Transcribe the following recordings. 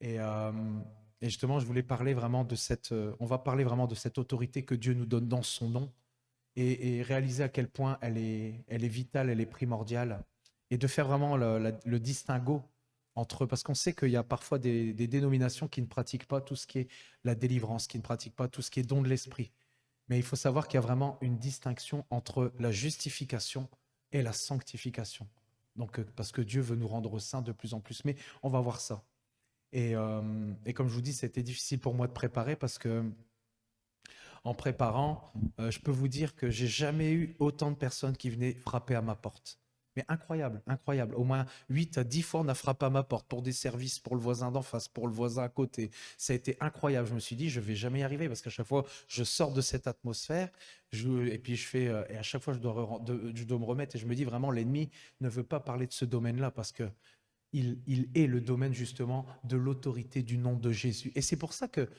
Et, euh, et justement, je voulais parler vraiment de on va parler vraiment de cette autorité que Dieu nous donne dans son nom et réaliser à quel point elle est vitale, elle est primordiale. Et de faire vraiment le distinguo entre, parce qu'on sait qu'il y a parfois des dénominations qui ne pratiquent pas tout ce qui est la délivrance, qui ne pratiquent pas tout ce qui est don de l'esprit. Mais il faut savoir qu'il y a vraiment une distinction entre la justification et la sanctification. Donc, parce que Dieu veut nous rendre saints de plus en plus. Mais on va voir ça. Et comme je vous dis, c'était difficile pour moi de préparer parce que en préparant, je peux vous dire que j'ai jamais eu autant de personnes qui venaient frapper à ma porte. Mais incroyable, incroyable. Au moins 8 à 10 fois, on a frappé à ma porte pour des services, pour le voisin d'en face, pour le voisin à côté. Ça a été incroyable. Je me suis dit, je vais jamais y arriver parce qu'à chaque fois, je sors de cette atmosphère et puis je fais, et à chaque fois, je dois me remettre et je me dis vraiment, l'ennemi ne veut pas parler de ce domaine-là parce que il est le domaine justement de l'autorité du nom de Jésus. Et c'est pour ça que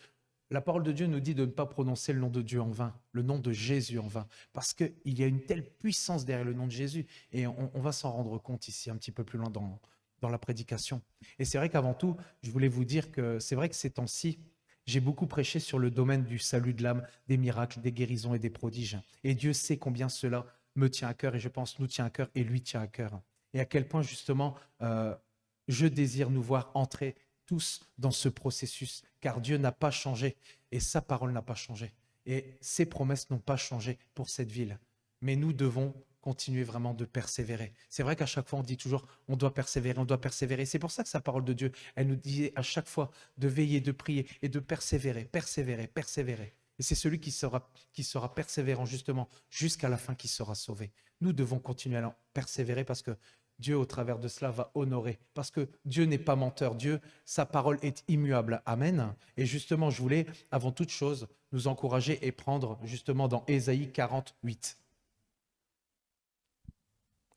la parole de Dieu nous dit de ne pas prononcer le nom de Dieu en vain, le nom de Jésus en vain, parce qu'il y a une telle puissance derrière le nom de Jésus, et on va s'en rendre compte ici un petit peu plus loin dans la prédication. Et c'est vrai qu'avant tout, je voulais vous dire que c'est vrai que ces temps-ci, j'ai beaucoup prêché sur le domaine du salut de l'âme, des miracles, des guérisons et des prodiges. Et Dieu sait combien cela me tient à cœur, et je pense nous tient à cœur, et lui tient à cœur. Et à quel point justement, je désire nous voir entrer tous dans ce processus, car Dieu n'a pas changé et sa parole n'a pas changé. Et ses promesses n'ont pas changé pour cette ville. Mais nous devons continuer vraiment de persévérer. C'est vrai qu'à chaque fois, on dit toujours, on doit persévérer, on doit persévérer. C'est pour ça que sa parole de Dieu, elle nous dit à chaque fois de veiller, de prier et de persévérer, persévérer, persévérer. Et c'est celui qui sera persévérant justement jusqu'à la fin qui sera sauvé. Nous devons continuer à persévérer parce que Dieu, au travers de cela, va honorer. Parce que Dieu n'est pas menteur. Dieu, sa parole est immuable. Amen. Et justement, je voulais, avant toute chose, nous encourager et prendre justement dans Ésaïe 48.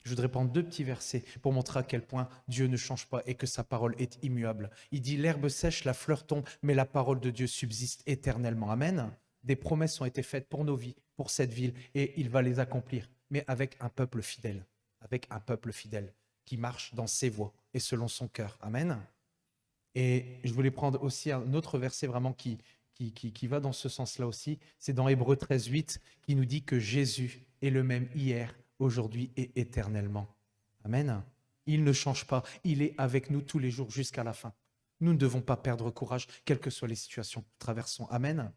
Je voudrais prendre deux petits versets pour montrer à quel point Dieu ne change pas et que sa parole est immuable. Il dit, l'herbe sèche, la fleur tombe, mais la parole de Dieu subsiste éternellement. Amen. Des promesses ont été faites pour nos vies, pour cette ville, et il va les accomplir, mais avec un peuple fidèle, avec un peuple fidèle qui marche dans ses voies et selon son cœur. Amen. Et je voulais prendre aussi un autre verset vraiment qui va dans ce sens-là aussi. C'est dans Hébreux 13, 8 qui nous dit que Jésus est le même hier, aujourd'hui et éternellement. Amen. Il ne change pas. Il est avec nous tous les jours jusqu'à la fin. Nous ne devons pas perdre courage, quelles que soient les situations que nous traversons. Amen.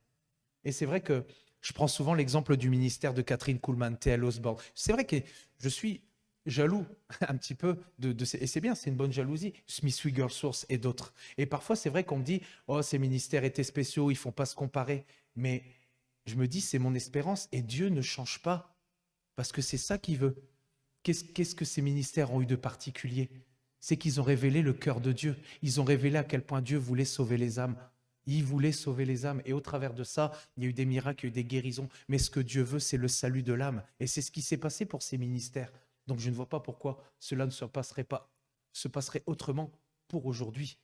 Et c'est vrai que je prends souvent l'exemple du ministère de Catherine Kuhlman, T.L. Osborne. C'est vrai que je suis jaloux un petit peu et c'est bien, c'est une bonne jalousie, Smith Wigglesworth et d'autres. Et parfois, c'est vrai qu'on me dit, oh, ces ministères étaient spéciaux, ils ne font pas se comparer. Mais je me dis, c'est mon espérance et Dieu ne change pas parce que c'est ça qu'il veut. Qu'est-ce que ces ministères ont eu de particulier? C'est qu'ils ont révélé le cœur de Dieu. Ils ont révélé à quel point Dieu voulait sauver les âmes. Il voulait sauver les âmes. Et au travers de ça, il y a eu des miracles, il y a eu des guérisons. Mais ce que Dieu veut, c'est le salut de l'âme. Et c'est ce qui s'est passé pour ces ministères. Donc je ne vois pas pourquoi cela ne se passerait autrement pour aujourd'hui.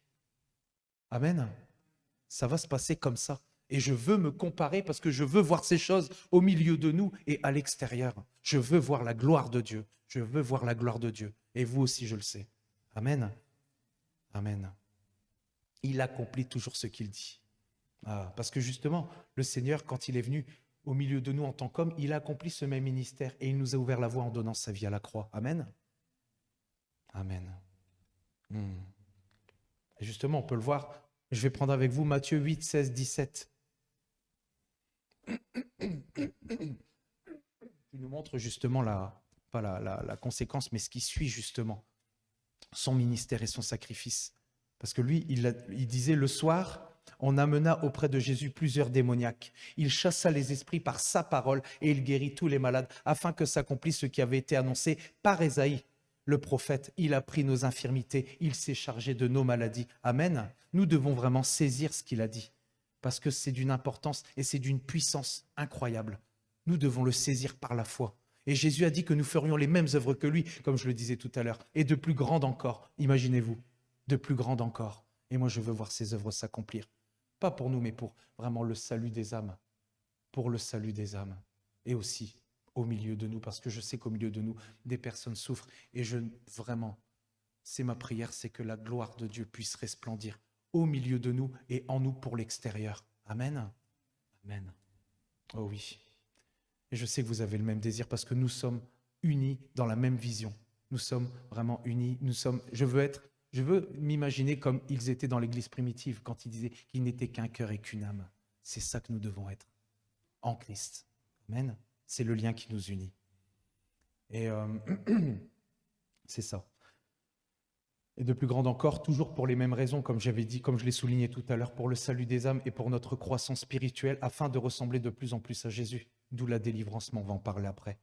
Amen. Ça va se passer comme ça. Et je veux me comparer parce que je veux voir ces choses au milieu de nous et à l'extérieur. Je veux voir la gloire de Dieu. Je veux voir la gloire de Dieu. Et vous aussi, je le sais. Amen. Amen. Il accomplit toujours ce qu'il dit. Ah, parce que justement, le Seigneur, quand il est venu au milieu de nous en tant qu'homme, il a accompli ce même ministère et il nous a ouvert la voie en donnant sa vie à la croix. Amen. Amen. Et justement, on peut le voir. Je vais prendre avec vous Matthieu 8, 16, 17. Il nous montre justement pas la conséquence, mais ce qui suit justement son ministère et son sacrifice. Parce que lui, il disait le soir, on amena auprès de Jésus plusieurs démoniaques. Il chassa les esprits par sa parole et il guérit tous les malades, afin que s'accomplisse ce qui avait été annoncé par Ésaïe, le prophète. Il a pris nos infirmités, il s'est chargé de nos maladies. Amen. Nous devons vraiment saisir ce qu'il a dit, parce que c'est d'une importance et c'est d'une puissance incroyable. Nous devons le saisir par la foi. Et Jésus a dit que nous ferions les mêmes œuvres que lui, comme je le disais tout à l'heure, et de plus grandes encore. Imaginez-vous, de plus grandes encore. Et moi, je veux voir ces œuvres s'accomplir. Pas pour nous, mais pour vraiment le salut des âmes. Pour le salut des âmes. Et aussi au milieu de nous, parce que je sais qu'au milieu de nous, des personnes souffrent. Et vraiment, c'est ma prière, c'est que la gloire de Dieu puisse resplendir au milieu de nous et en nous pour l'extérieur. Amen. Amen. Oh oui. Et je sais que vous avez le même désir parce que nous sommes unis dans la même vision. Nous sommes vraiment unis. Je veux m'imaginer comme ils étaient dans l'église primitive quand ils disaient qu'ils n'étaient qu'un cœur et qu'une âme. C'est ça que nous devons être en Christ. Amen. C'est le lien qui nous unit. Et c'est ça. Et de plus grande encore, toujours pour les mêmes raisons, comme j'avais dit, comme je l'ai souligné tout à l'heure, pour le salut des âmes et pour notre croissance spirituelle, afin de ressembler de plus en plus à Jésus. D'où la délivrance, mais on va en parler après.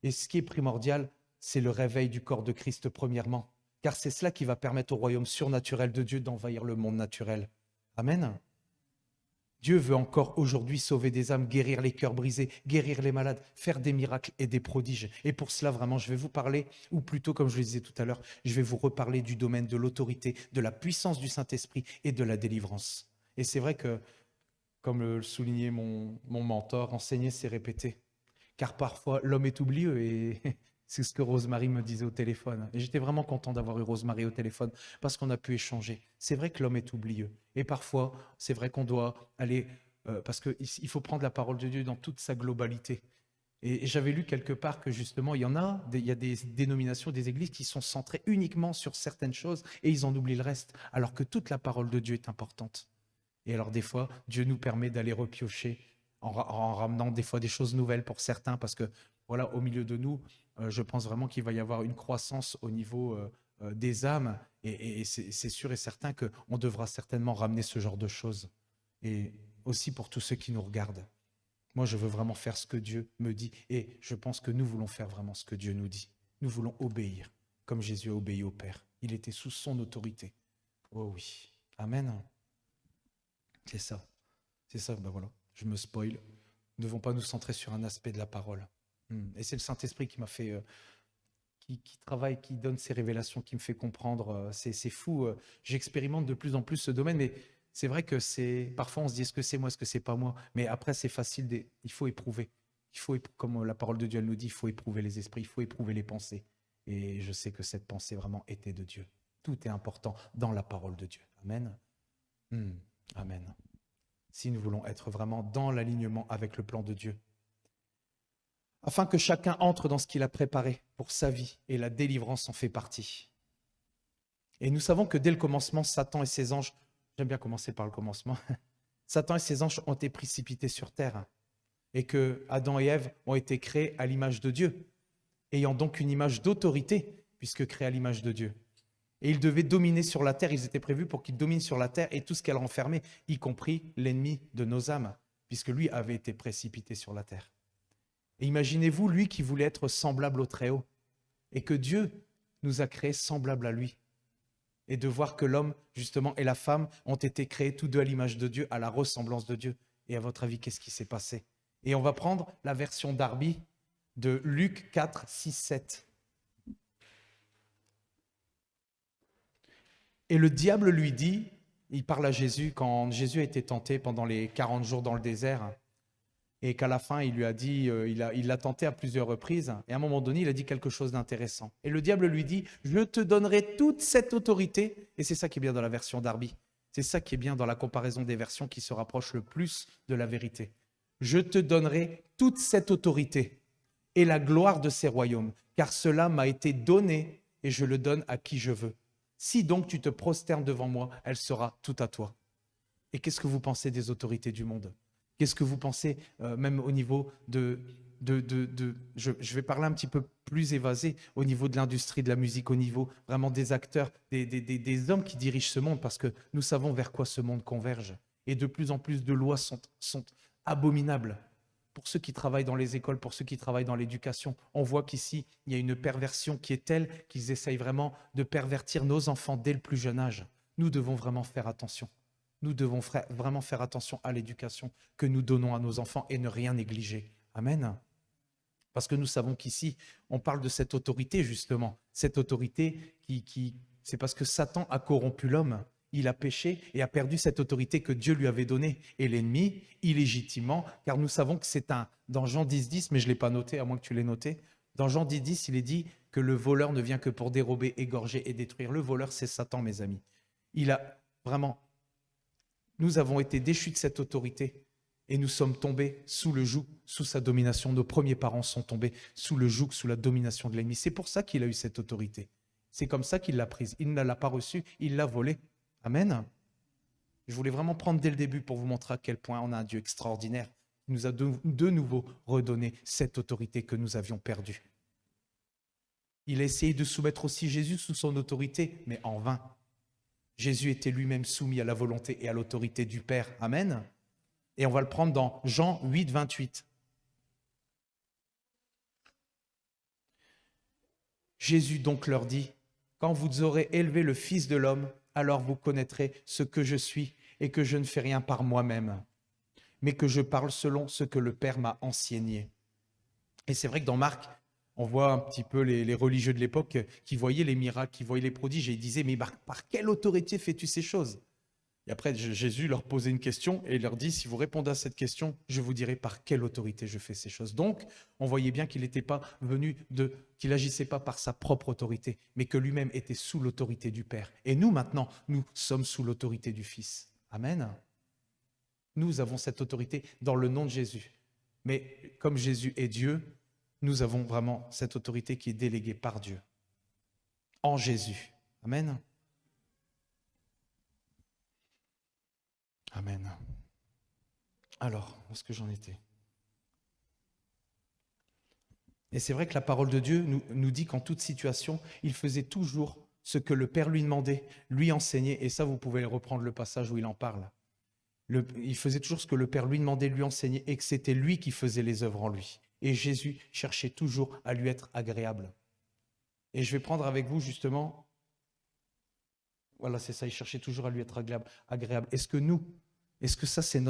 Et ce qui est primordial, c'est le réveil du corps de Christ premièrement, car c'est cela qui va permettre au royaume surnaturel de Dieu d'envahir le monde naturel. Amen. Dieu veut encore aujourd'hui sauver des âmes, guérir les cœurs brisés, guérir les malades, faire des miracles et des prodiges. Et pour cela, vraiment, je vais vous parler, ou plutôt, comme je le disais tout à l'heure, je vais vous reparler du domaine de l'autorité, de la puissance du Saint-Esprit et de la délivrance. Et c'est vrai que, comme le soulignait mon mentor, enseigner, c'est répéter. Car parfois, l'homme est oublieux et c'est ce que Rosemary me disait au téléphone. Et j'étais vraiment content d'avoir eu Rosemary au téléphone parce qu'on a pu échanger. C'est vrai que l'homme est oublieux. Et parfois, c'est vrai qu'on doit aller... parce qu'il faut prendre la parole de Dieu dans toute sa globalité. Et j'avais lu quelque part que justement, il y a des dénominations, des églises qui sont centrées uniquement sur certaines choses et ils en oublient le reste, alors que toute la parole de Dieu est importante. Et alors des fois, Dieu nous permet d'aller repiocher en ramenant des fois des choses nouvelles pour certains, parce que voilà, au milieu de nous, je pense vraiment qu'il va y avoir une croissance au niveau des âmes, et c'est sûr et certain qu'on devra certainement ramener ce genre de choses. Et aussi pour tous ceux qui nous regardent. Moi, je veux vraiment faire ce que Dieu me dit, et je pense que nous voulons faire vraiment ce que Dieu nous dit. Nous voulons obéir, comme Jésus a obéi au Père. Il était sous son autorité. Oh oui. Amen. C'est ça. C'est ça, ben voilà. Je me spoil. Nous ne devons pas nous centrer sur un aspect de la parole. Et c'est le Saint-Esprit qui m'a fait, qui travaille, qui donne ces révélations, qui me fait comprendre. C'est fou. J'expérimente de plus en plus ce domaine, mais c'est vrai que parfois on se dit est-ce que c'est moi, est-ce que c'est pas moi. Mais après c'est facile. Il faut éprouver. Comme la parole de Dieu elle nous dit, il faut éprouver les esprits, il faut éprouver les pensées. Et je sais que cette pensée vraiment était de Dieu. Tout est important dans la parole de Dieu. Amen. Amen. Si nous voulons être vraiment dans l'alignement avec le plan de Dieu, afin que chacun entre dans ce qu'il a préparé pour sa vie, et la délivrance en fait partie. Et nous savons que dès le commencement, Satan et ses anges, j'aime bien commencer par le commencement, Satan et ses anges ont été précipités sur terre, et que Adam et Ève ont été créés à l'image de Dieu, ayant donc une image d'autorité, puisque créés à l'image de Dieu. Et ils devaient dominer sur la terre, ils étaient prévus pour qu'ils dominent sur la terre et tout ce qu'elle renfermait, y compris l'ennemi de nos âmes, puisque lui avait été précipité sur la terre. Et imaginez-vous, lui qui voulait être semblable au Très-Haut, et que Dieu nous a créés semblables à lui. Et de voir que l'homme, justement, et la femme ont été créés tous deux à l'image de Dieu, à la ressemblance de Dieu. Et à votre avis, qu'est-ce qui s'est passé? Et on va prendre la version Darby de Luc 4, 6, 7. Et le diable lui dit, il parle à Jésus quand Jésus a été tenté pendant les 40 jours dans le désert, et qu'à la fin, il lui a dit, il l'a tenté à plusieurs reprises, et à un moment donné, il a dit quelque chose d'intéressant. Et le diable lui dit, je te donnerai toute cette autorité, et c'est ça qui est bien dans la version Darby, c'est ça qui est bien dans la comparaison des versions qui se rapprochent le plus de la vérité. Je te donnerai toute cette autorité et la gloire de ces royaumes, car cela m'a été donné, et je le donne à qui je veux. Si donc tu te prosternes devant moi, elle sera tout à toi. Et qu'est-ce que vous pensez des autorités du monde? Qu'est-ce que vous pensez, même au niveau je vais parler un petit peu plus évasé, au niveau de l'industrie de la musique, au niveau vraiment des acteurs, des hommes qui dirigent ce monde, parce que nous savons vers quoi ce monde converge. Et de plus en plus de lois sont abominables. Pour ceux qui travaillent dans les écoles, pour ceux qui travaillent dans l'éducation, on voit qu'ici, il y a une perversion qui est telle qu'ils essayent vraiment de pervertir nos enfants dès le plus jeune âge. Nous devons vraiment faire attention. Nous devons vraiment faire attention à l'éducation que nous donnons à nos enfants et ne rien négliger. Amen. Parce que nous savons qu'ici, on parle de cette autorité justement. Cette autorité c'est parce que Satan a corrompu l'homme. Il a péché et a perdu cette autorité que Dieu lui avait donnée. Et l'ennemi, illégitimement, car nous savons que c'est dans Jean 10, 10, mais je ne l'ai pas noté, à moins que tu l'aies noté. Dans Jean 10, 10, il est dit que le voleur ne vient que pour dérober, égorger et détruire. Le voleur, c'est Satan, mes amis. Il a vraiment Nous avons été déchus de cette autorité et nous sommes tombés sous le joug, sous sa domination. Nos premiers parents sont tombés sous le joug, sous la domination de l'ennemi. C'est pour ça qu'il a eu cette autorité. C'est comme ça qu'il l'a prise. Il ne l'a pas reçue, il l'a volée. Amen. Je voulais vraiment prendre dès le début pour vous montrer à quel point on a un Dieu extraordinaire qui nous a de nouveau redonné cette autorité que nous avions perdue. Il a essayé de soumettre aussi Jésus sous son autorité, mais en vain. Jésus était lui-même soumis à la volonté et à l'autorité du Père. Amen. Et on va le prendre dans Jean 8, 28. Jésus donc leur dit, « Quand vous aurez élevé le Fils de l'homme, alors vous connaîtrez ce que je suis et que je ne fais rien par moi-même, mais que je parle selon ce que le Père m'a enseigné. » Et c'est vrai que dans Marc, on voit un petit peu les religieux de l'époque qui voyaient les miracles, qui voyaient les prodiges, et ils disaient, mais par quelle autorité fais-tu ces choses? Et après, Jésus leur posait une question et il leur dit, si vous répondez à cette question, je vous dirai par quelle autorité je fais ces choses. Donc, on voyait bien qu'il n'était pas qu'il n'agissait pas par sa propre autorité, mais que lui-même était sous l'autorité du Père. Et nous, maintenant, nous sommes sous l'autorité du Fils. Amen. Nous avons cette autorité dans le nom de Jésus. Mais comme Jésus est Dieu, nous avons vraiment cette autorité qui est déléguée par Dieu, en Jésus. Amen. Amen. Alors, où est-ce que j'en étais? Et c'est vrai que la parole de Dieu nous dit qu'en toute situation, il faisait toujours ce que le Père lui demandait, lui enseignait, et ça, vous pouvez reprendre le passage où il en parle. Il faisait toujours ce que le Père lui demandait, lui enseignait, et que c'était lui qui faisait les œuvres en lui. Et Jésus cherchait toujours à lui être agréable. Et je vais prendre avec vous justement, voilà, c'est ça, il cherchait toujours à lui être agréable. Est-ce que ça c'est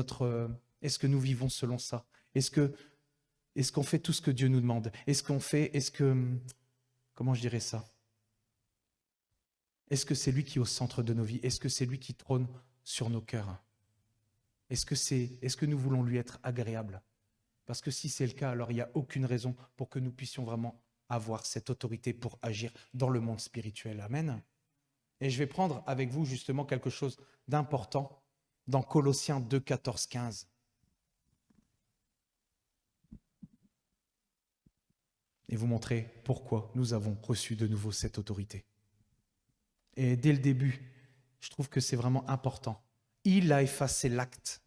est-ce que nous vivons selon ça? Est-ce qu'on fait tout ce que Dieu nous demande? Comment je dirais ça? Est-ce que c'est lui qui est au centre de nos vies? Est-ce que c'est lui qui trône sur nos cœurs? Est-ce que nous voulons lui être agréable? Parce que si c'est le cas, alors il n'y a aucune raison pour que nous puissions vraiment avoir cette autorité pour agir dans le monde spirituel. Amen. Et je vais prendre avec vous justement quelque chose d'important dans Colossiens 2, 14, 15. Et vous montrer pourquoi nous avons reçu de nouveau cette autorité. Et dès le début, je trouve que c'est vraiment important. Il a effacé l'acte.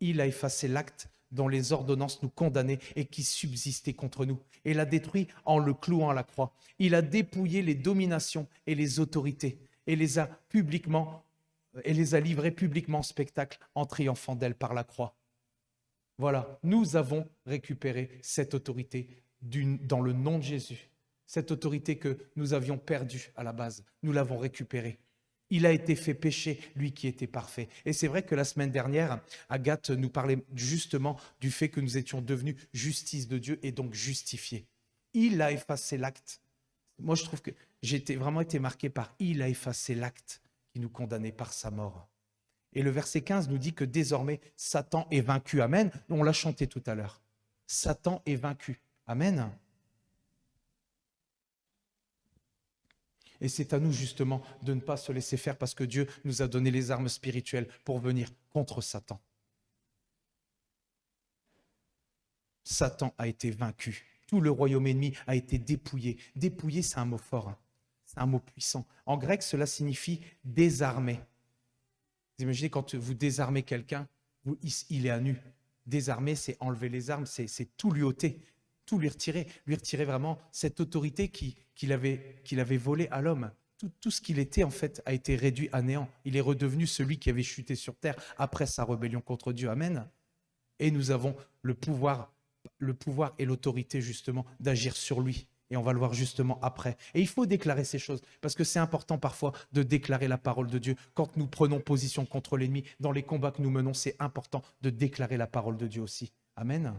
Il a effacé l'acte dont les ordonnances nous condamnaient et qui subsistait contre nous, et l'a détruit en le clouant à la croix. Il a dépouillé les dominations et les autorités et les a livrées publiquement en spectacle en triomphant d'elles par la croix. Voilà, nous avons récupéré cette autorité dans le nom de Jésus. Cette autorité que nous avions perdue à la base, nous l'avons récupérée. Il a été fait péché, lui qui était parfait. Et c'est vrai que la semaine dernière, Agathe nous parlait justement du fait que nous étions devenus justice de Dieu et donc justifiés. Il a effacé l'acte. Moi, je trouve que j'ai vraiment été marqué par « il a effacé l'acte qui nous condamnait par sa mort ». Et le verset 15 nous dit que désormais, Satan est vaincu. Amen. On l'a chanté tout à l'heure. Satan est vaincu. Amen. Et c'est à nous justement de ne pas se laisser faire parce que Dieu nous a donné les armes spirituelles pour venir contre Satan. Satan a été vaincu. Tout le royaume ennemi a été dépouillé. Dépouillé, c'est un mot fort, hein. C'est un mot puissant. En grec, cela signifie désarmer. Vous imaginez quand vous désarmez quelqu'un, il est à nu. Désarmer, c'est enlever les armes, c'est tout lui ôter, tout lui retirer vraiment cette autorité qu'il avait volée à l'homme. Tout ce qu'il était, en fait, a été réduit à néant. Il est redevenu celui qui avait chuté sur terre après sa rébellion contre Dieu. Amen. Et nous avons le pouvoir et l'autorité, justement, d'agir sur lui. Et on va le voir justement après. Et il faut déclarer ces choses, parce que c'est important parfois de déclarer la parole de Dieu. Quand nous prenons position contre l'ennemi, dans les combats que nous menons, c'est important de déclarer la parole de Dieu aussi. Amen.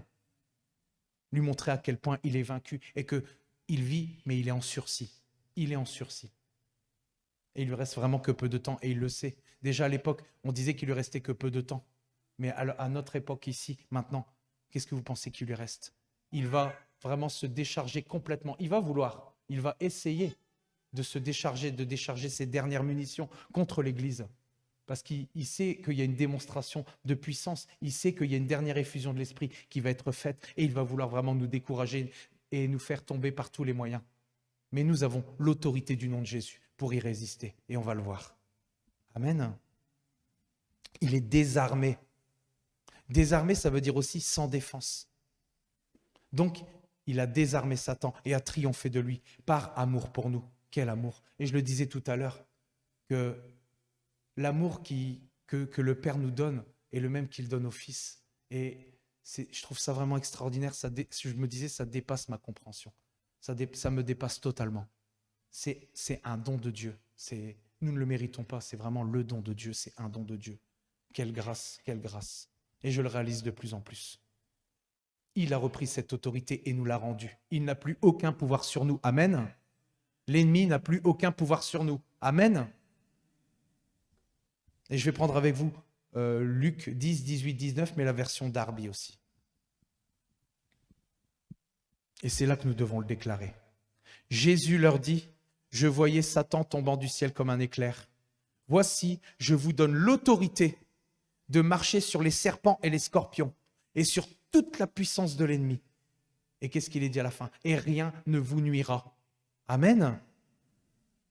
Lui montrer à quel point il est vaincu et qu'il vit, mais il est en sursis. Il est en sursis. Et il lui reste vraiment que peu de temps, et il le sait. Déjà à l'époque, on disait qu'il lui restait que peu de temps. Mais à notre époque ici, maintenant, qu'est-ce que vous pensez qu'il lui reste? Il va vraiment se décharger complètement. Il va essayer de décharger ses dernières munitions contre l'Église parce qu'il sait qu'il y a une démonstration de puissance, il sait qu'il y a une dernière effusion de l'Esprit qui va être faite et il va vouloir vraiment nous décourager et nous faire tomber par tous les moyens. Mais nous avons l'autorité du nom de Jésus pour y résister et on va le voir. Amen. Il est désarmé. Désarmé, ça veut dire aussi sans défense. Donc, il a désarmé Satan et a triomphé de lui par amour pour nous. Quel amour! Et je le disais tout à l'heure, que l'amour que le Père nous donne est le même qu'il donne au Fils. Et je trouve ça vraiment extraordinaire. Je me disais, ça dépasse ma compréhension. Ça me dépasse totalement. C'est un don de Dieu. Nous ne le méritons pas, c'est vraiment le don de Dieu, c'est un don de Dieu. Quelle grâce, quelle grâce. Et je le réalise de plus en plus. Il a repris cette autorité et nous l'a rendue. Il n'a plus aucun pouvoir sur nous. Amen. L'ennemi n'a plus aucun pouvoir sur nous. Amen. Et je vais prendre avec vous Luc 10, 18, 19, mais la version Darby aussi. Et c'est là que nous devons le déclarer. Jésus leur dit, je voyais Satan tombant du ciel comme un éclair. Voici, je vous donne l'autorité de marcher sur les serpents et les scorpions et sur toute la puissance de l'ennemi. Et qu'est-ce qu'il est dit à la fin? Et rien ne vous nuira. Amen.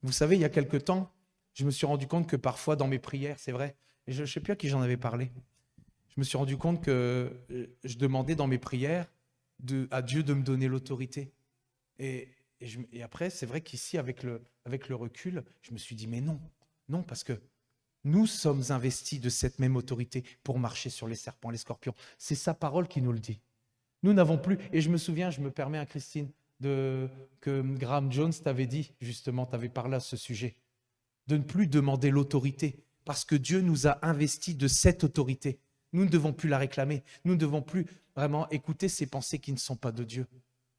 Vous savez, il y a quelque temps, je me suis rendu compte que parfois dans mes prières, c'est vrai, et je ne sais plus à qui j'en avais parlé, je me suis rendu compte que je demandais dans mes prières à Dieu de me donner l'autorité. Et après, c'est vrai qu'ici, avec le recul, je me suis dit, mais non, parce que nous sommes investis de cette même autorité pour marcher sur les serpents, les scorpions. C'est sa parole qui nous le dit. Nous n'avons plus, et je me souviens, je me permets à Christine, que Graham Jones t'avait dit, justement, t'avait parlé à ce sujet, de ne plus demander l'autorité, parce que Dieu nous a investis de cette autorité. Nous ne devons plus la réclamer, nous ne devons plus vraiment écouter ces pensées qui ne sont pas de Dieu,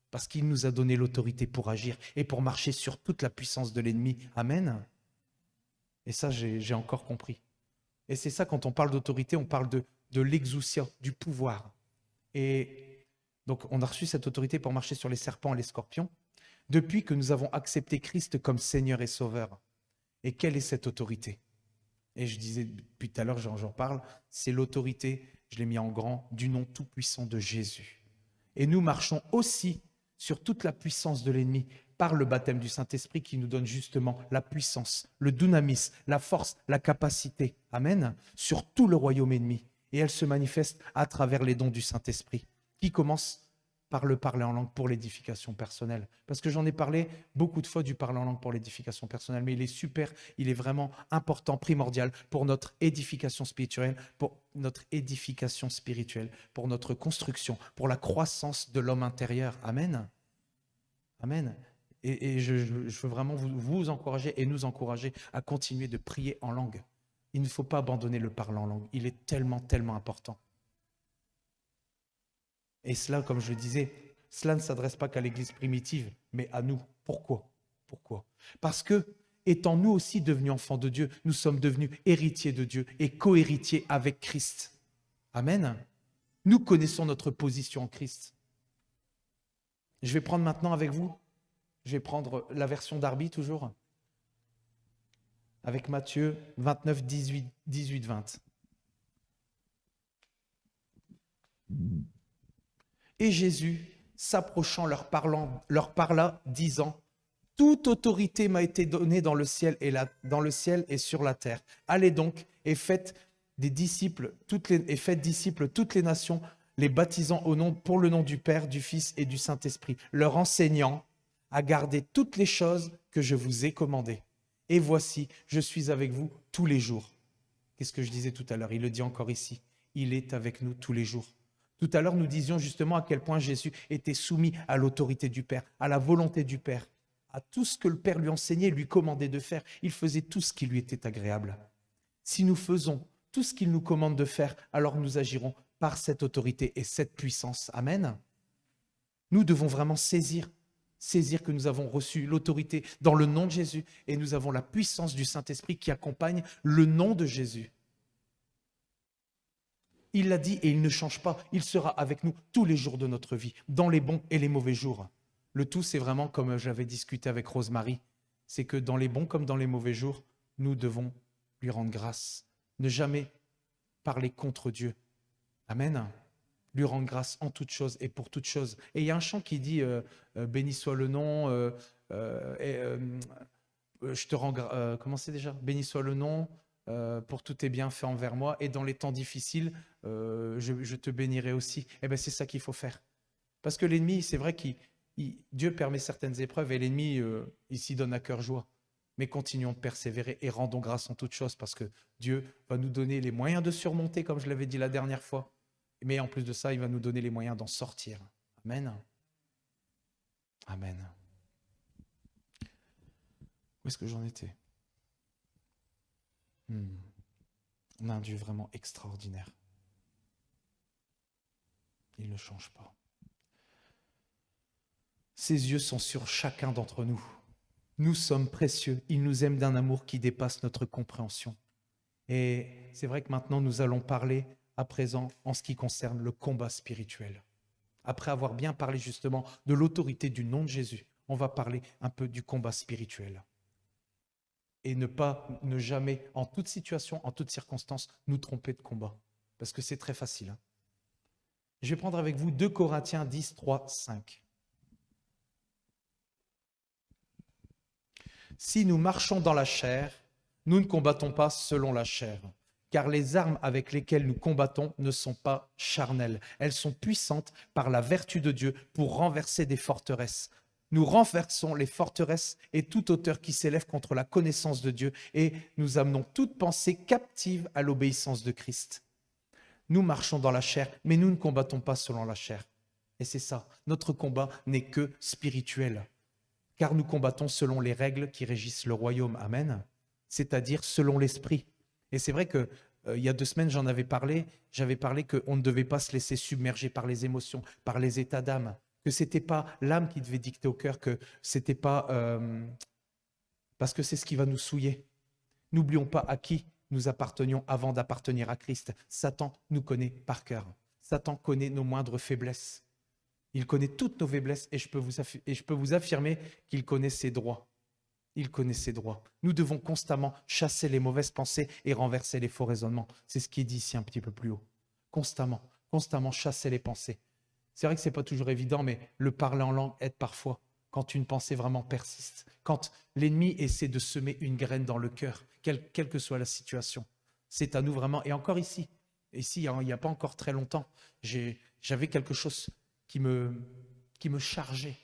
parce qu'il nous a donné l'autorité pour agir et pour marcher sur toute la puissance de l'ennemi. Amen. Et ça, j'ai encore compris. Et c'est ça, quand on parle d'autorité, on parle de l'exousia, du pouvoir. Et donc, on a reçu cette autorité pour marcher sur les serpents et les scorpions depuis que nous avons accepté Christ comme Seigneur et Sauveur. Et quelle est cette autorité? Et je disais depuis tout à l'heure, j'en parle, c'est l'autorité, je l'ai mis en grand, du nom tout-puissant de Jésus. Et nous marchons aussi sur toute la puissance de l'ennemi par le baptême du Saint-Esprit qui nous donne justement la puissance, le dunamis, la force, la capacité, amen, sur tout le royaume ennemi. Et elle se manifeste à travers les dons du Saint-Esprit, qui commencent par le parler en langue pour l'édification personnelle. Parce que j'en ai parlé beaucoup de fois du parler en langue pour l'édification personnelle, mais il est super, il est vraiment important, primordial pour notre édification spirituelle, pour notre construction, pour la croissance de l'homme intérieur. Amen. Amen. Et je veux vraiment vous encourager et nous encourager à continuer de prier en langue. Il ne faut pas abandonner le parler en langue. Il est tellement, tellement important. Et cela, comme je le disais, cela ne s'adresse pas qu'à l'Église primitive, mais à nous. Pourquoi? Parce que, étant nous aussi devenus enfants de Dieu, nous sommes devenus héritiers de Dieu et co-héritiers avec Christ. Amen. Nous connaissons notre position en Christ. Je vais prendre maintenant avec vous, je vais prendre la version Darby toujours, avec Matthieu 29, 18, 20. Et Jésus, s'approchant, leur parla, disant, « Toute autorité m'a été donnée dans le ciel et sur la terre. Allez donc et faites disciples toutes les nations, les baptisant pour le nom du Père, du Fils et du Saint-Esprit, leur enseignant à garder toutes les choses que je vous ai commandées. Et voici, je suis avec vous tous les jours. » Qu'est-ce que je disais tout à l'heure? Il le dit encore ici. Il est avec nous tous les jours. Tout à l'heure, nous disions justement à quel point Jésus était soumis à l'autorité du Père, à la volonté du Père, à tout ce que le Père lui enseignait, lui commandait de faire. Il faisait tout ce qui lui était agréable. Si nous faisons tout ce qu'il nous commande de faire, alors nous agirons par cette autorité et cette puissance. Amen. Nous devons vraiment saisir que nous avons reçu l'autorité dans le nom de Jésus et nous avons la puissance du Saint-Esprit qui accompagne le nom de Jésus. Il l'a dit et il ne change pas. Il sera avec nous tous les jours de notre vie, dans les bons et les mauvais jours. Le tout, c'est vraiment comme j'avais discuté avec Rosemary, c'est que dans les bons comme dans les mauvais jours, nous devons lui rendre grâce Ne jamais parler contre Dieu. Amen. Lui rendre grâce en toutes choses et pour toutes choses. Et il y a un chant qui dit béni soit le nom, je te rends comment c'est déjà? Béni soit le nom pour tous tes bienfaits envers moi, et dans les temps difficiles, je te bénirai aussi. Eh bien, c'est ça qu'il faut faire. Parce que l'ennemi, c'est vrai que Dieu permet certaines épreuves et l'ennemi, il s'y donne à cœur joie. Mais continuons de persévérer et rendons grâce en toutes choses parce que Dieu va nous donner les moyens de surmonter, comme je l'avais dit la dernière fois. Mais en plus de ça, il va nous donner les moyens d'en sortir. Amen. Amen. Où est-ce que j'en étais? On a un Dieu vraiment extraordinaire. Il ne change pas. Ses yeux sont sur chacun d'entre nous. Nous sommes précieux. Il nous aime d'un amour qui dépasse notre compréhension. Et c'est vrai que maintenant, nous allons parler à présent en ce qui concerne le combat spirituel. Après avoir bien parlé justement de l'autorité du nom de Jésus, on va parler un peu du combat spirituel. Et ne jamais, en toute situation, en toute circonstance, nous tromper de combat. Parce que c'est très facile. Je vais prendre avec vous 2 Corinthiens 10, 3, 5. Si nous marchons dans la chair, nous ne combattons pas selon la chair, car les armes avec lesquelles nous combattons ne sont pas charnelles. Elles sont puissantes par la vertu de Dieu pour renverser des forteresses. Nous renversons les forteresses et toute hauteur qui s'élève contre la connaissance de Dieu, et nous amenons toute pensée captive à l'obéissance de Christ. Nous marchons dans la chair, mais nous ne combattons pas selon la chair. Et c'est ça, notre combat n'est que spirituel, car nous combattons selon les règles qui régissent le royaume. Amen. C'est-à-dire selon l'esprit. Et c'est vrai que il y a 2 semaines, j'avais parlé qu'on ne devait pas se laisser submerger par les émotions, par les états d'âme, que ce n'était pas l'âme qui devait dicter au cœur, que c'était pas... parce que c'est ce qui va nous souiller. N'oublions pas à qui nous appartenions avant d'appartenir à Christ. Satan nous connaît par cœur. Satan connaît nos moindres faiblesses. Il connaît toutes nos faiblesses et je peux vous affirmer qu'il connaît ses droits. Il connaît ses droits. Nous devons constamment chasser les mauvaises pensées et renverser les faux raisonnements. C'est ce qui est dit ici un petit peu plus haut. Constamment, constamment chasser les pensées. C'est vrai que ce n'est pas toujours évident, mais le parler en langue aide parfois quand une pensée vraiment persiste, quand l'ennemi essaie de semer une graine dans le cœur, quelle que soit la situation. C'est à nous vraiment, et encore ici, il n'y a pas encore très longtemps, j'avais quelque chose qui me chargeait.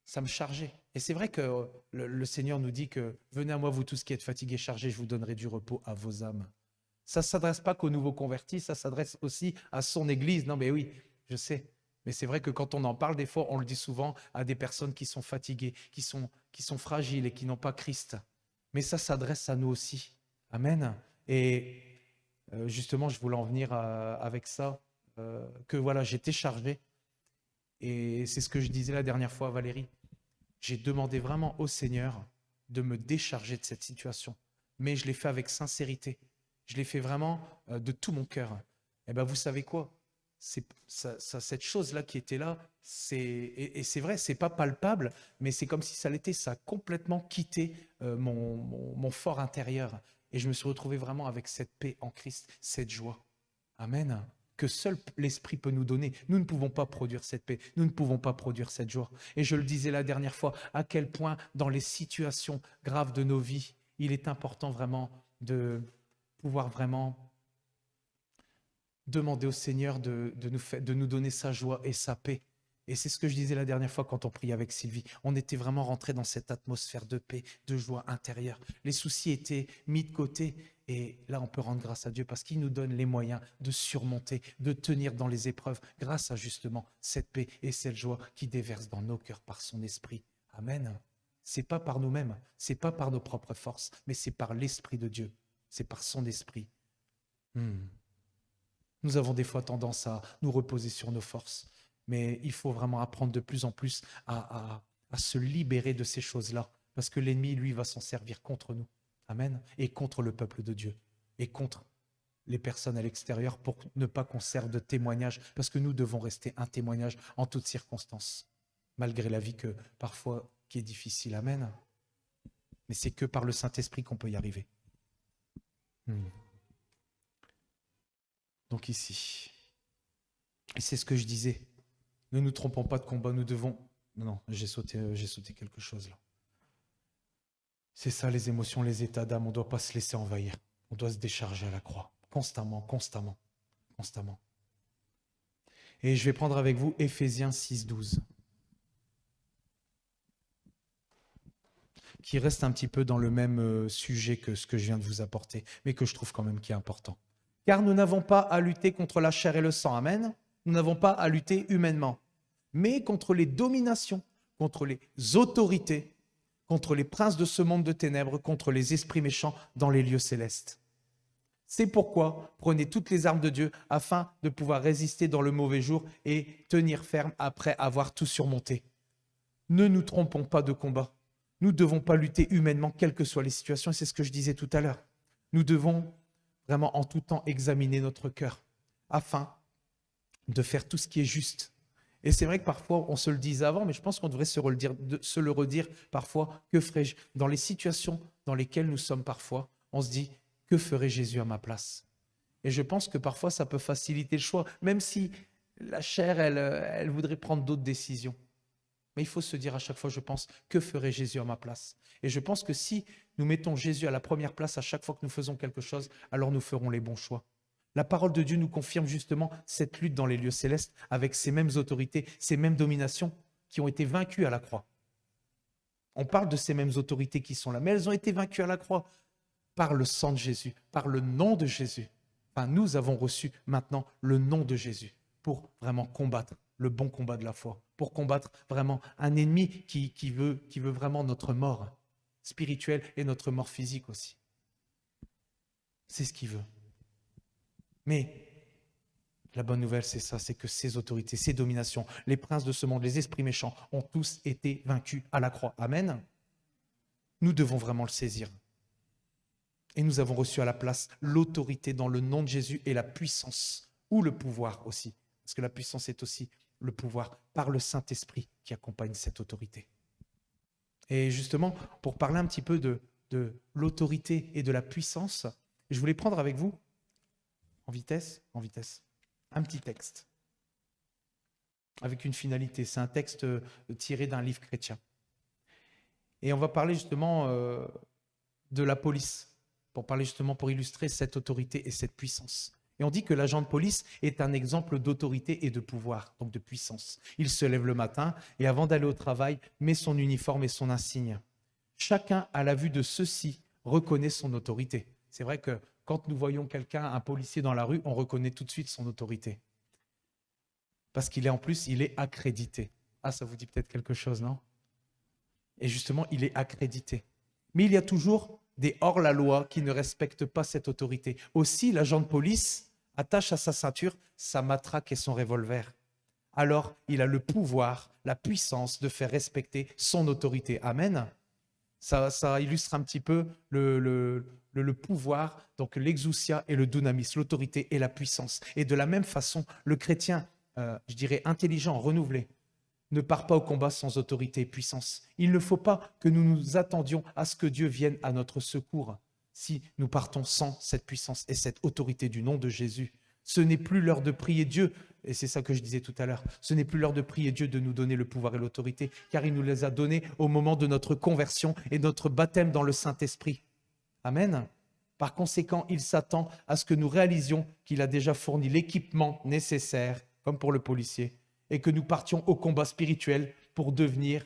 Ça me chargeait. Et c'est vrai que le Seigneur nous dit que « Venez à moi, vous tous qui êtes fatigués, chargés, je vous donnerai du repos à vos âmes. » Ça ne s'adresse pas qu'aux nouveaux convertis, ça s'adresse aussi à son Église. Non mais oui, je sais. Mais c'est vrai que quand on en parle, des fois, on le dit souvent à des personnes qui sont fatiguées, qui sont fragiles et qui n'ont pas Christ. Mais ça s'adresse à nous aussi. Amen. Et justement, je voulais en venir avec ça, que voilà, j'étais chargé. Et c'est ce que je disais la dernière fois à Valérie. J'ai demandé vraiment au Seigneur de me décharger de cette situation. Mais je l'ai fait avec sincérité. Je l'ai fait vraiment de tout mon cœur. Et bien, vous savez quoi? Cette chose-là qui était là, et c'est vrai, c'est pas palpable, mais c'est comme si ça l'était. Ça a complètement quitté mon fort intérieur. Et je me suis retrouvé vraiment avec cette paix en Christ, cette joie. Amen. Que seul l'Esprit peut nous donner. Nous ne pouvons pas produire cette paix, nous ne pouvons pas produire cette joie. Et je le disais la dernière fois, à quel point dans les situations graves de nos vies, il est important vraiment de pouvoir vraiment demander au Seigneur de nous donner sa joie et sa paix. Et c'est ce que je disais la dernière fois quand on priait avec Sylvie. On était vraiment rentré dans cette atmosphère de paix, de joie intérieure. Les soucis étaient mis de côté. Et là, on peut rendre grâce à Dieu parce qu'il nous donne les moyens de surmonter, de tenir dans les épreuves grâce à justement cette paix et cette joie qui déverse dans nos cœurs par son esprit. Amen. C'est pas par nous-mêmes, c'est pas par nos propres forces, mais c'est par l'Esprit de Dieu. C'est par son esprit. Nous avons des fois tendance à nous reposer sur nos forces, mais il faut vraiment apprendre de plus en plus à se libérer de ces choses-là, parce que l'ennemi, lui, va s'en servir contre nous. Amen. Et contre le peuple de Dieu, et contre les personnes à l'extérieur pour ne pas qu'on serve de témoignage, parce que nous devons rester un témoignage en toutes circonstances, malgré la vie que parfois qui est difficile. Amen. Mais c'est que par le Saint-Esprit qu'on peut y arriver. Donc ici. Et c'est ce que je disais. Ne nous trompons pas de combat, nous devons... Non, j'ai sauté quelque chose là. C'est ça les émotions, les états d'âme, on ne doit pas se laisser envahir. On doit se décharger à la croix, constamment, constamment, constamment. Et je vais prendre avec vous Éphésiens 6:12, qui reste un petit peu dans le même sujet que ce que je viens de vous apporter, mais que je trouve quand même qui est important. Car nous n'avons pas à lutter contre la chair et le sang, amen. Nous n'avons pas à lutter humainement, mais contre les dominations, contre les autorités, contre les princes de ce monde de ténèbres, contre les esprits méchants dans les lieux célestes. C'est pourquoi prenez toutes les armes de Dieu afin de pouvoir résister dans le mauvais jour et tenir ferme après avoir tout surmonté. Ne nous trompons pas de combat. Nous ne devons pas lutter humainement, quelles que soient les situations, et c'est ce que je disais tout à l'heure. Nous devons vraiment en tout temps examiner notre cœur afin de faire tout ce qui est juste. Et c'est vrai que parfois, on se le disait avant, mais je pense qu'on devrait se le redire parfois. Que ferais-je dans les situations dans lesquelles nous sommes parfois? On se dit, que ferait Jésus à ma place? Et je pense que parfois, ça peut faciliter le choix, même si la chair, elle voudrait prendre d'autres décisions. Mais il faut se dire à chaque fois, je pense, que ferait Jésus à ma place? Et je pense que si nous mettons Jésus à la première place à chaque fois que nous faisons quelque chose, alors nous ferons les bons choix. La parole de Dieu nous confirme justement cette lutte dans les lieux célestes avec ces mêmes autorités, ces mêmes dominations qui ont été vaincues à la croix. On parle de ces mêmes autorités qui sont là, mais elles ont été vaincues à la croix par le sang de Jésus, par le nom de Jésus. Enfin, nous avons reçu maintenant le nom de Jésus pour vraiment combattre le bon combat de la foi, pour combattre vraiment un ennemi qui veut vraiment notre mort spirituelle et notre mort physique aussi. C'est ce qu'il veut. Mais la bonne nouvelle, c'est ça, c'est que ces autorités, ces dominations, les princes de ce monde, les esprits méchants ont tous été vaincus à la croix. Amen. Nous devons vraiment le saisir. Et nous avons reçu à la place l'autorité dans le nom de Jésus et la puissance, ou le pouvoir aussi. Parce que la puissance est aussi le pouvoir par le Saint-Esprit qui accompagne cette autorité. Et justement, pour parler un petit peu de l'autorité et de la puissance, je voulais prendre avec vous, en vitesse, un petit texte, avec une finalité. C'est un texte tiré d'un livre chrétien. Et on va parler justement de la police, pour illustrer cette autorité et cette puissance. Et on dit que l'agent de police est un exemple d'autorité et de pouvoir, donc de puissance. Il se lève le matin et avant d'aller au travail, met son uniforme et son insigne. Chacun, à la vue de ceux-ci, reconnaît son autorité. C'est vrai que quand nous voyons quelqu'un, un policier dans la rue, on reconnaît tout de suite son autorité. Parce qu'il est en plus, il est accrédité. Ah, ça vous dit peut-être quelque chose, non? Et justement, il est accrédité. Mais il y a toujours des hors-la-loi qui ne respectent pas cette autorité. Aussi, l'agent de police attache à sa ceinture sa matraque et son revolver. Alors, il a le pouvoir, la puissance de faire respecter son autorité. Amen. Ça illustre un petit peu le pouvoir, donc l'exousia et le dunamis, l'autorité et la puissance. Et de la même façon, le chrétien, je dirais intelligent, renouvelé, ne part pas au combat sans autorité et puissance. Il ne faut pas que nous nous attendions à ce que Dieu vienne à notre secours si nous partons sans cette puissance et cette autorité du nom de Jésus. Ce n'est plus l'heure de prier Dieu, et c'est ça que je disais tout à l'heure, ce n'est plus l'heure de prier Dieu de nous donner le pouvoir et l'autorité, car il nous les a donnés au moment de notre conversion et notre baptême dans le Saint-Esprit. Amen. Par conséquent, il s'attend à ce que nous réalisions qu'il a déjà fourni l'équipement nécessaire, comme pour le policier, et que nous partions au combat spirituel pour devenir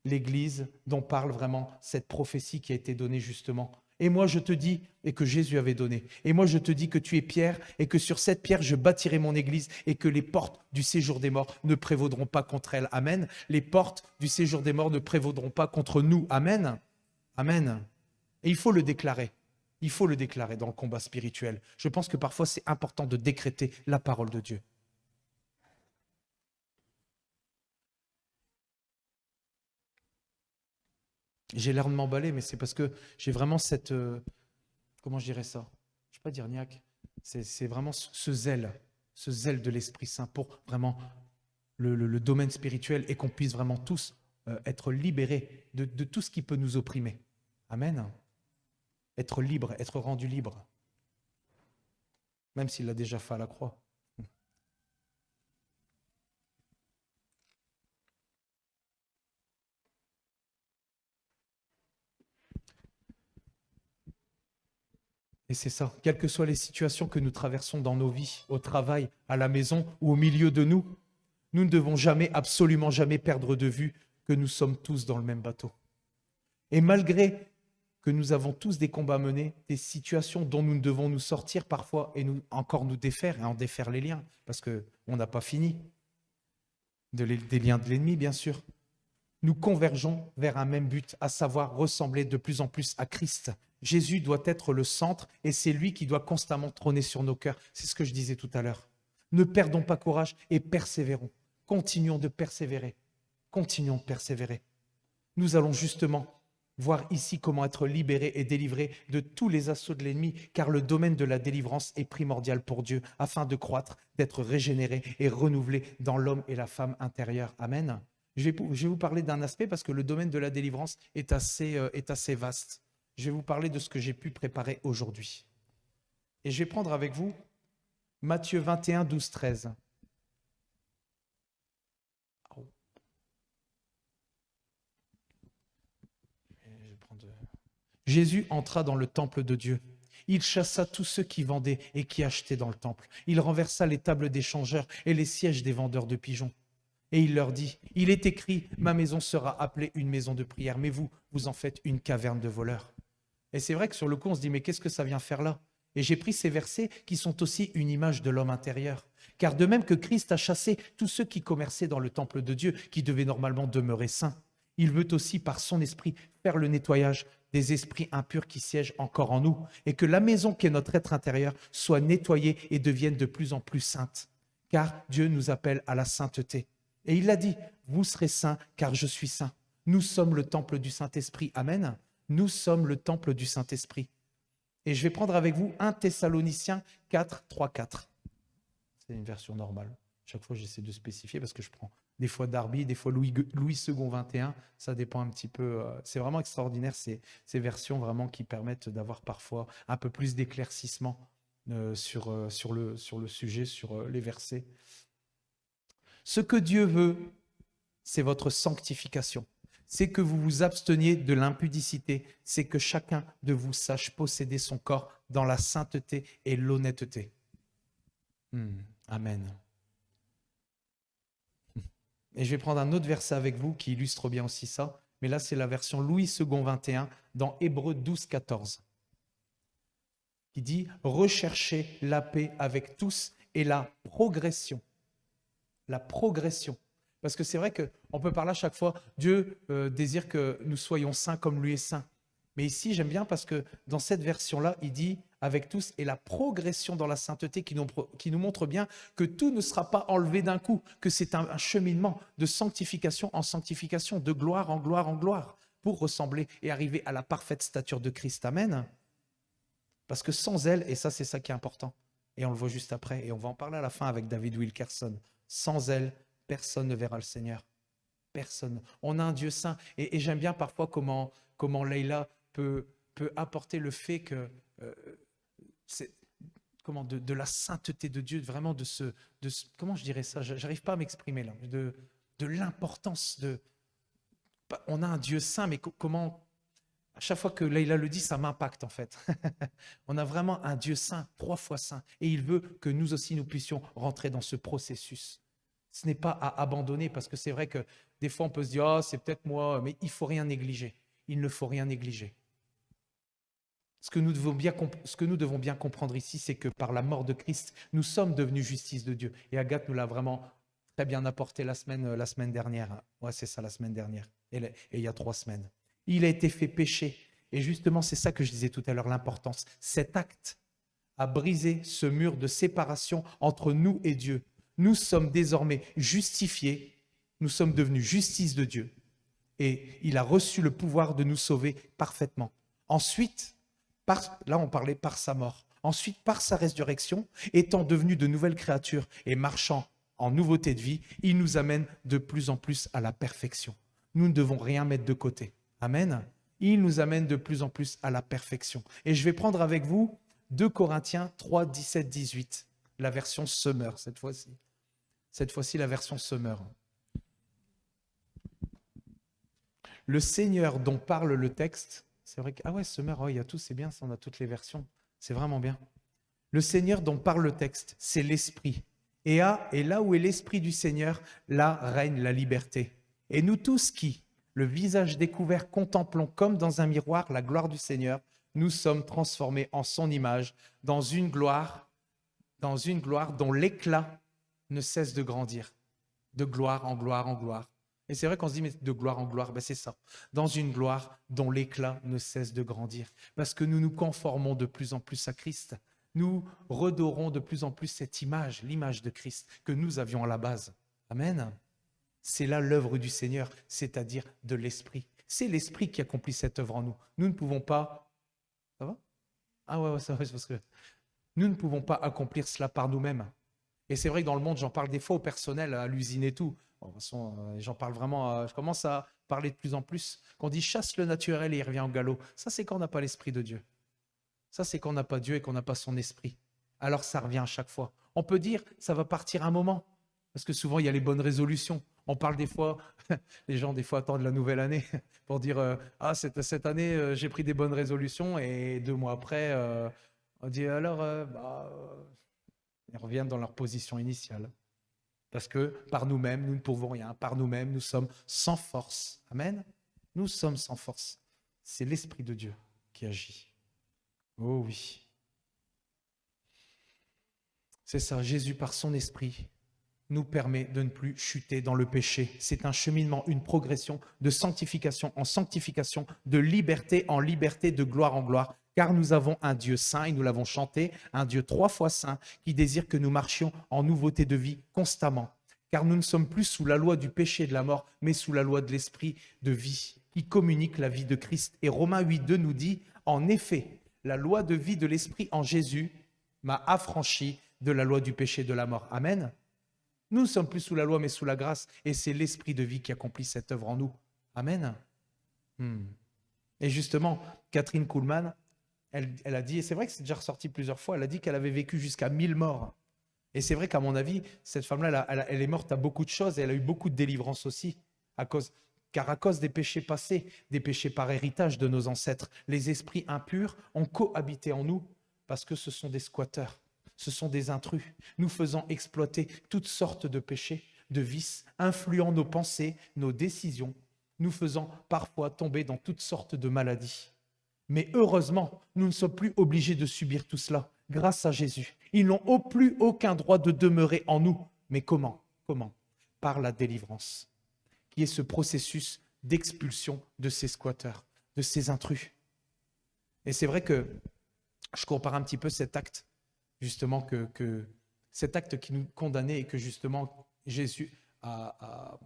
l'Église dont parle vraiment cette prophétie qui a été donnée justement. Et moi je te dis, et que Jésus avait donné, et moi je te dis que tu es Pierre, et que sur cette pierre je bâtirai mon Église, et que les portes du séjour des morts ne prévaudront pas contre elle. Amen. Les portes du séjour des morts ne prévaudront pas contre nous. Amen. Amen. Et il faut le déclarer. Il faut le déclarer dans le combat spirituel. Je pense que parfois c'est important de décréter la parole de Dieu. J'ai l'air de m'emballer, mais c'est parce que j'ai vraiment cette... comment je dirais ça? Je ne vais pas dire niaque. C'est vraiment ce zèle de l'Esprit Saint pour vraiment le domaine spirituel et qu'on puisse vraiment tous être libérés de tout ce qui peut nous opprimer. Amen. Être libre, être rendu libre. même s'il l'a déjà fait à la croix. Et c'est ça, quelles que soient les situations que nous traversons dans nos vies, au travail, à la maison ou au milieu de nous, nous ne devons jamais, absolument jamais perdre de vue que nous sommes tous dans le même bateau. Et malgré que nous avons tous des combats menés, des situations dont nous devons nous sortir parfois et encore nous défaire et en défaire les liens, parce qu'on n'a pas fini, des liens de l'ennemi bien sûr, nous convergeons vers un même but, à savoir ressembler de plus en plus à Christ. Jésus doit être le centre et c'est lui qui doit constamment trôner sur nos cœurs. C'est ce que je disais tout à l'heure. Ne perdons pas courage et persévérons. Continuons de persévérer. Continuons de persévérer. Nous allons justement voir ici comment être libérés et délivrés de tous les assauts de l'ennemi, car le domaine de la délivrance est primordial pour Dieu, afin de croître, d'être régénéré et renouvelé dans l'homme et la femme intérieure. Amen. Je vais vous parler d'un aspect parce que le domaine de la délivrance est assez vaste. Je vais vous parler de ce que j'ai pu préparer aujourd'hui. Et je vais prendre avec vous Matthieu 21, 12, 13. Jésus entra dans le temple de Dieu. Il chassa tous ceux qui vendaient et qui achetaient dans le temple. Il renversa les tables des changeurs et les sièges des vendeurs de pigeons. Et il leur dit, il est écrit, ma maison sera appelée une maison de prière, mais vous, vous en faites une caverne de voleurs. Et c'est vrai que sur le coup, on se dit, mais qu'est-ce que ça vient faire là? Et j'ai pris ces versets qui sont aussi une image de l'homme intérieur. Car de même que Christ a chassé tous ceux qui commerçaient dans le temple de Dieu, qui devaient normalement demeurer saints, il veut aussi, par son esprit, faire le nettoyage des esprits impurs qui siègent encore en nous, et que la maison qui est notre être intérieur soit nettoyée et devienne de plus en plus sainte. Car Dieu nous appelle à la sainteté. Et il a dit, vous serez saints car je suis saint. Nous sommes le temple du Saint-Esprit. Amen. Nous sommes le temple du Saint-Esprit. Et je vais prendre avec vous 1 Thessaloniciens 4, 3, 4. C'est une version normale. Chaque fois, j'essaie de spécifier parce que je prends des fois Darby, des fois Louis II 21. Ça dépend un petit peu. C'est vraiment extraordinaire ces versions vraiment qui permettent d'avoir parfois un peu plus d'éclaircissement sur le sujet, sur les versets. Ce que Dieu veut, c'est votre sanctification. C'est que vous vous absteniez de l'impudicité. C'est que chacun de vous sache posséder son corps dans la sainteté et l'honnêteté. Amen. Et je vais prendre un autre verset avec vous qui illustre bien aussi ça. Mais là, c'est la version Louis II 21 dans Hébreux 12, 14. Qui dit « Recherchez la paix avec tous et la progression. » La progression. Parce que c'est vrai qu'on peut parler à chaque fois, Dieu désire que nous soyons saints comme lui est saint. Mais ici, j'aime bien parce que dans cette version-là, il dit avec tous et la progression dans la sainteté qui nous montre bien que tout ne sera pas enlevé d'un coup, que c'est un cheminement de sanctification en sanctification, de gloire en gloire en gloire, pour ressembler et arriver à la parfaite stature de Christ. Amen. Parce que sans elle, et ça c'est ça qui est important, et on le voit juste après, et on va en parler à la fin avec David Wilkerson, sans elle, personne ne verra le Seigneur. Personne. On a un Dieu saint. Et j'aime bien parfois comment Leïla peut apporter le fait que de la sainteté de Dieu, vraiment de comment je dirais ça, j'arrive pas à m'exprimer là, de l'importance de... On a un Dieu saint, mais comment... À chaque fois que Leïla le dit, ça m'impacte en fait. On a vraiment un Dieu saint, 3 fois saint, et il veut que nous aussi nous puissions rentrer dans ce processus. Ce n'est pas à abandonner, parce que c'est vrai que des fois on peut se dire « Ah, c'est peut-être moi », mais il ne faut rien négliger. Il ne faut rien négliger. Ce que nous devons bien comprendre ici, c'est que par la mort de Christ, nous sommes devenus justice de Dieu. Et Agathe nous l'a vraiment très bien apporté la semaine dernière. Ouais, c'est ça, la semaine dernière. Et il y a 3 semaines. Il a été fait péché. Et justement, c'est ça que je disais tout à l'heure, l'importance. Cet acte a brisé ce mur de séparation entre nous et Dieu. Nous sommes désormais justifiés. Nous sommes devenus justice de Dieu. Et il a reçu le pouvoir de nous sauver parfaitement. Ensuite, là on parlait par sa mort. Ensuite, par sa résurrection, étant devenus de nouvelles créatures et marchant en nouveauté de vie, il nous amène de plus en plus à la perfection. Nous ne devons rien mettre de côté. Amen. Il nous amène de plus en plus à la perfection. Et je vais prendre avec vous 2 Corinthiens 3, 17, 18. La version Summer, cette fois-ci. Cette fois-ci, la version Summer. Le Seigneur dont parle le texte, c'est vrai que, ah ouais, Summer, oh, il y a tout, c'est bien, ça, on a toutes les versions. C'est vraiment bien. Le Seigneur dont parle le texte, c'est l'Esprit. Et là où est l'Esprit du Seigneur, là règne la liberté. Et nous tous qui, le visage découvert, contemplons comme dans un miroir la gloire du Seigneur, nous sommes transformés en son image dans une gloire dont l'éclat ne cesse de grandir, de gloire en gloire en gloire. Et c'est vrai qu'on se dit, mais de gloire en gloire, ben c'est ça. Dans une gloire dont l'éclat ne cesse de grandir. Parce que nous nous conformons de plus en plus à Christ. Nous redorons de plus en plus cette image, l'image de Christ que nous avions à la base. Amen. C'est là l'œuvre du Seigneur, c'est-à-dire de l'Esprit. C'est l'Esprit qui accomplit cette œuvre en nous. Nous ne pouvons pas... Ça va? Ah ouais, ça va, parce que nous ne pouvons pas accomplir cela par nous-mêmes. Et c'est vrai que dans le monde, j'en parle des fois au personnel, à l'usine et tout. Bon, de toute façon, j'en parle vraiment, je commence à parler de plus en plus. Quand on dit chasse le naturel et il revient au galop, ça c'est quand on n'a pas l'Esprit de Dieu. Ça c'est quand on n'a pas Dieu et qu'on n'a pas son Esprit. Alors ça revient à chaque fois. On peut dire, ça va partir un moment. Parce que souvent, il y a les bonnes résolutions. On parle des fois, les gens des fois attendent la nouvelle année pour dire ah, cette année, j'ai pris des bonnes résolutions. Et 2 mois après, on dit alors, ils reviennent dans leur position initiale. Parce que par nous-mêmes, nous ne pouvons rien. Par nous-mêmes, nous sommes sans force. Amen. Nous sommes sans force. C'est l'Esprit de Dieu qui agit. Oh oui. C'est ça, Jésus par son Esprit nous permet de ne plus chuter dans le péché. C'est un cheminement, une progression de sanctification en sanctification, de liberté en liberté, de gloire en gloire. Car nous avons un Dieu saint, et nous l'avons chanté, un Dieu 3 fois saint, qui désire que nous marchions en nouveauté de vie constamment. Car nous ne sommes plus sous la loi du péché et de la mort, mais sous la loi de l'esprit de vie, qui communique la vie de Christ. Et Romains 8,2 nous dit, en effet, la loi de vie de l'esprit en Jésus m'a affranchi de la loi du péché et de la mort. Amen. Nous ne sommes plus sous la loi, mais sous la grâce. Et c'est l'Esprit de vie qui accomplit cette œuvre en nous. Amen. Et justement, Catherine Kuhlman, elle a dit, et c'est vrai que c'est déjà ressorti plusieurs fois, elle a dit qu'elle avait vécu jusqu'à 1000 morts. Et c'est vrai qu'à mon avis, cette femme-là, elle est morte à beaucoup de choses et elle a eu beaucoup de délivrance aussi. Car à cause des péchés passés, des péchés par héritage de nos ancêtres, les esprits impurs ont cohabité en nous parce que ce sont des squatteurs. Ce sont des intrus, nous faisant exploiter toutes sortes de péchés, de vices, influant nos pensées, nos décisions, nous faisant parfois tomber dans toutes sortes de maladies. Mais heureusement, nous ne sommes plus obligés de subir tout cela, grâce à Jésus. Ils n'ont plus aucun droit de demeurer en nous. Mais comment? Par la délivrance, qui est ce processus d'expulsion de ces squatteurs, de ces intrus. Et c'est vrai que je compare un petit peu cet acte justement que cet acte qui nous condamnait et que justement Jésus l'a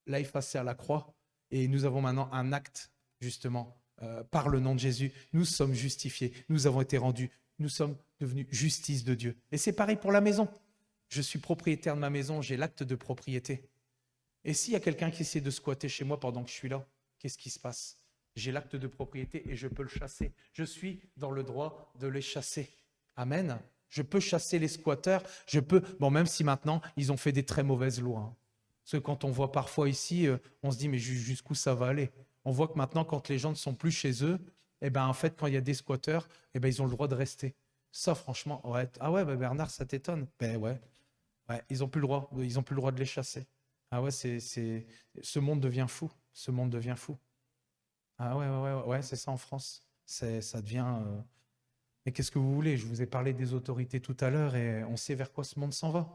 effacé à la croix et nous avons maintenant un acte justement par le nom de Jésus, nous sommes justifiés, nous avons été rendus, nous sommes devenus justice de Dieu. Et c'est pareil pour la maison. Je suis propriétaire de ma maison, j'ai l'acte de propriété. Et s'il y a quelqu'un qui essaie de squatter chez moi pendant que je suis là, qu'est-ce qui se passe? J'ai l'acte de propriété et je peux le chasser. Je suis dans le droit de les chasser. Amen. Je peux chasser les squatteurs, même si maintenant, ils ont fait des très mauvaises lois. Hein. Parce que quand on voit parfois ici, on se dit, mais jusqu'où ça va aller? On voit que maintenant, quand les gens ne sont plus chez eux, en fait, quand il y a des squatteurs, ils ont le droit de rester. Ça, franchement, ouais. Ah ouais, Bernard, ça t'étonne? Ouais, ils n'ont plus le droit, de les chasser. Ah ouais, ce monde devient fou. Ce monde devient fou. Ah ouais, c'est ça en France. Ça devient... Mais qu'est-ce que vous voulez? Je vous ai parlé des autorités tout à l'heure et on sait vers quoi ce monde s'en va.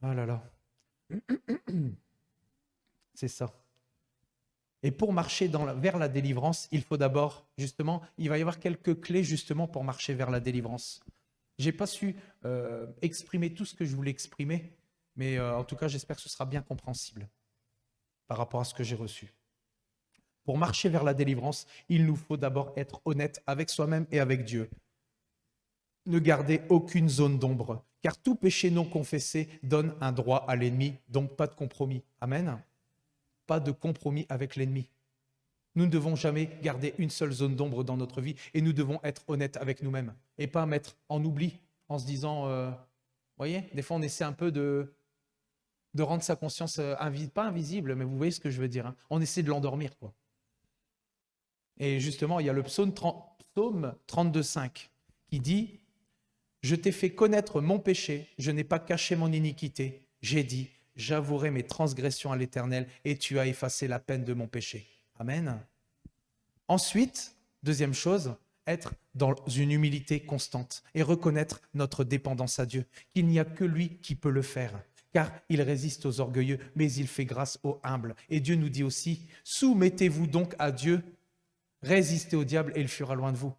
Ah là là. C'est ça. Et pour marcher vers la délivrance, il faut d'abord, justement, il va y avoir quelques clés justement pour marcher vers la délivrance. Je n'ai pas su exprimer tout ce que je voulais exprimer, mais en tout cas, j'espère que ce sera bien compréhensible par rapport à ce que j'ai reçu. Pour marcher vers la délivrance, il nous faut d'abord être honnête avec soi-même et avec Dieu. Ne garder aucune zone d'ombre, car tout péché non confessé donne un droit à l'ennemi, donc pas de compromis. Amen. Pas de compromis avec l'ennemi. Nous ne devons jamais garder une seule zone d'ombre dans notre vie et nous devons être honnêtes avec nous-mêmes et pas mettre en oubli en se disant, vous voyez, des fois on essaie un peu de rendre sa conscience pas invisible, mais vous voyez ce que je veux dire, hein. On essaie de l'endormir, quoi. Et justement, il y a le psaume 32,5 qui dit « Je t'ai fait connaître mon péché, je n'ai pas caché mon iniquité. J'ai dit, j'avouerai mes transgressions à l'Éternel et tu as effacé la peine de mon péché. » Amen. Ensuite, deuxième chose, être dans une humilité constante et reconnaître notre dépendance à Dieu, qu'il n'y a que lui qui peut le faire, car il résiste aux orgueilleux, mais il fait grâce aux humbles. Et Dieu nous dit aussi, soumettez-vous donc à Dieu, résistez au diable et il fuira loin de vous.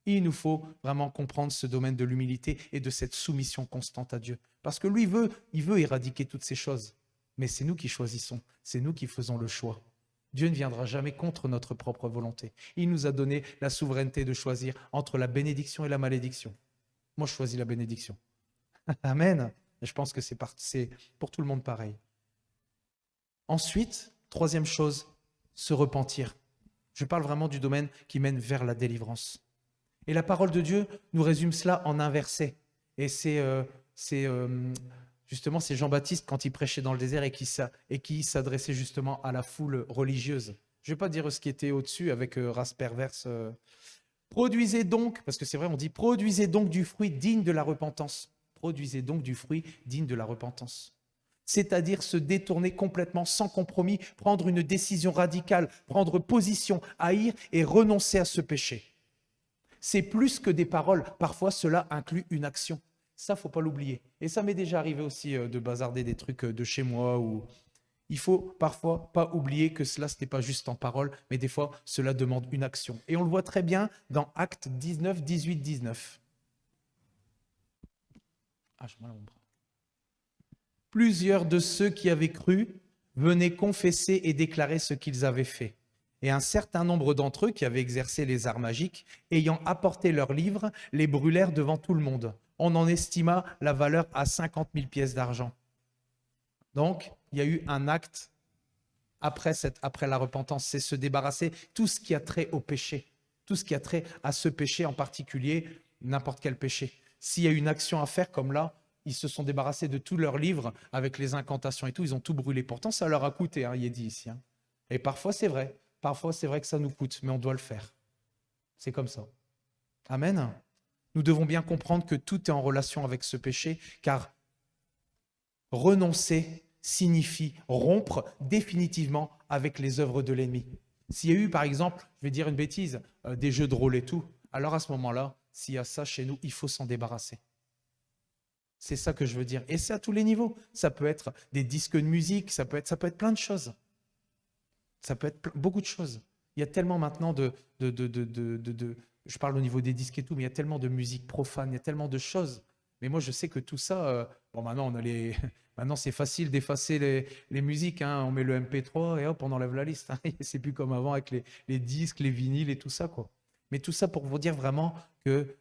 Il nous faut vraiment comprendre ce domaine de l'humilité et de cette soumission constante à Dieu. Parce que lui, il veut éradiquer toutes ces choses. Mais c'est nous qui choisissons, c'est nous qui faisons le choix. Dieu ne viendra jamais contre notre propre volonté. Il nous a donné la souveraineté de choisir entre la bénédiction et la malédiction. Moi, je choisis la bénédiction. Amen. Et je pense que c'est pour tout le monde pareil. Ensuite, troisième chose, se repentir. Je parle vraiment du domaine qui mène vers la délivrance. Et la parole de Dieu nous résume cela en un verset. Et justement, c'est Jean-Baptiste quand il prêchait dans le désert et qui s'adressait justement à la foule religieuse. Je ne vais pas dire ce qui était au-dessus avec race perverse. Produisez donc, parce que c'est vrai, on dit produisez donc du fruit digne de la repentance. Produisez donc du fruit digne de la repentance. C'est-à-dire se détourner complètement, sans compromis, prendre une décision radicale, prendre position, haïr et renoncer à ce péché. C'est plus que des paroles. Parfois, cela inclut une action. Ça, il ne faut pas l'oublier. Et ça m'est déjà arrivé aussi de bazarder des trucs de chez moi. Il faut parfois pas oublier que cela, ce n'est pas juste en parole, mais des fois, cela demande une action. Et on le voit très bien dans Actes 19, 18, 19. Ah, je m'en l'ombre. Plusieurs de ceux qui avaient cru venaient confesser et déclarer ce qu'ils avaient fait. Et un certain nombre d'entre eux qui avaient exercé les arts magiques, ayant apporté leurs livres, les brûlèrent devant tout le monde. On en estima la valeur à 50 000 pièces d'argent. Donc, il y a eu un acte après la repentance, c'est se débarrasser tout ce qui a trait au péché, tout ce qui a trait à ce péché en particulier, n'importe quel péché. S'il y a une action à faire comme là, ils se sont débarrassés de tous leurs livres avec les incantations et tout, ils ont tout brûlé. Pourtant, ça leur a coûté, il est dit ici. Et parfois, c'est vrai. Parfois, c'est vrai que ça nous coûte, mais on doit le faire. C'est comme ça. Amen. Nous devons bien comprendre que tout est en relation avec ce péché, car renoncer signifie rompre définitivement avec les œuvres de l'ennemi. S'il y a eu, par exemple, je vais dire une bêtise, des jeux de rôle et tout, alors à ce moment-là, s'il y a ça chez nous, il faut s'en débarrasser. C'est ça que je veux dire. Et c'est à tous les niveaux. Ça peut être des disques de musique, ça peut être plein de choses. Ça peut être beaucoup de choses. Il y a tellement maintenant je parle au niveau des disques et tout, mais il y a tellement de musique profane, il y a tellement de choses. Mais moi, je sais que tout ça, bon, maintenant, maintenant c'est facile d'effacer les musiques, hein. On met le MP3 et hop, on enlève la liste, hein. C'est plus comme avant avec les disques, les vinyles et tout ça, quoi. Mais tout ça pour vous dire vraiment que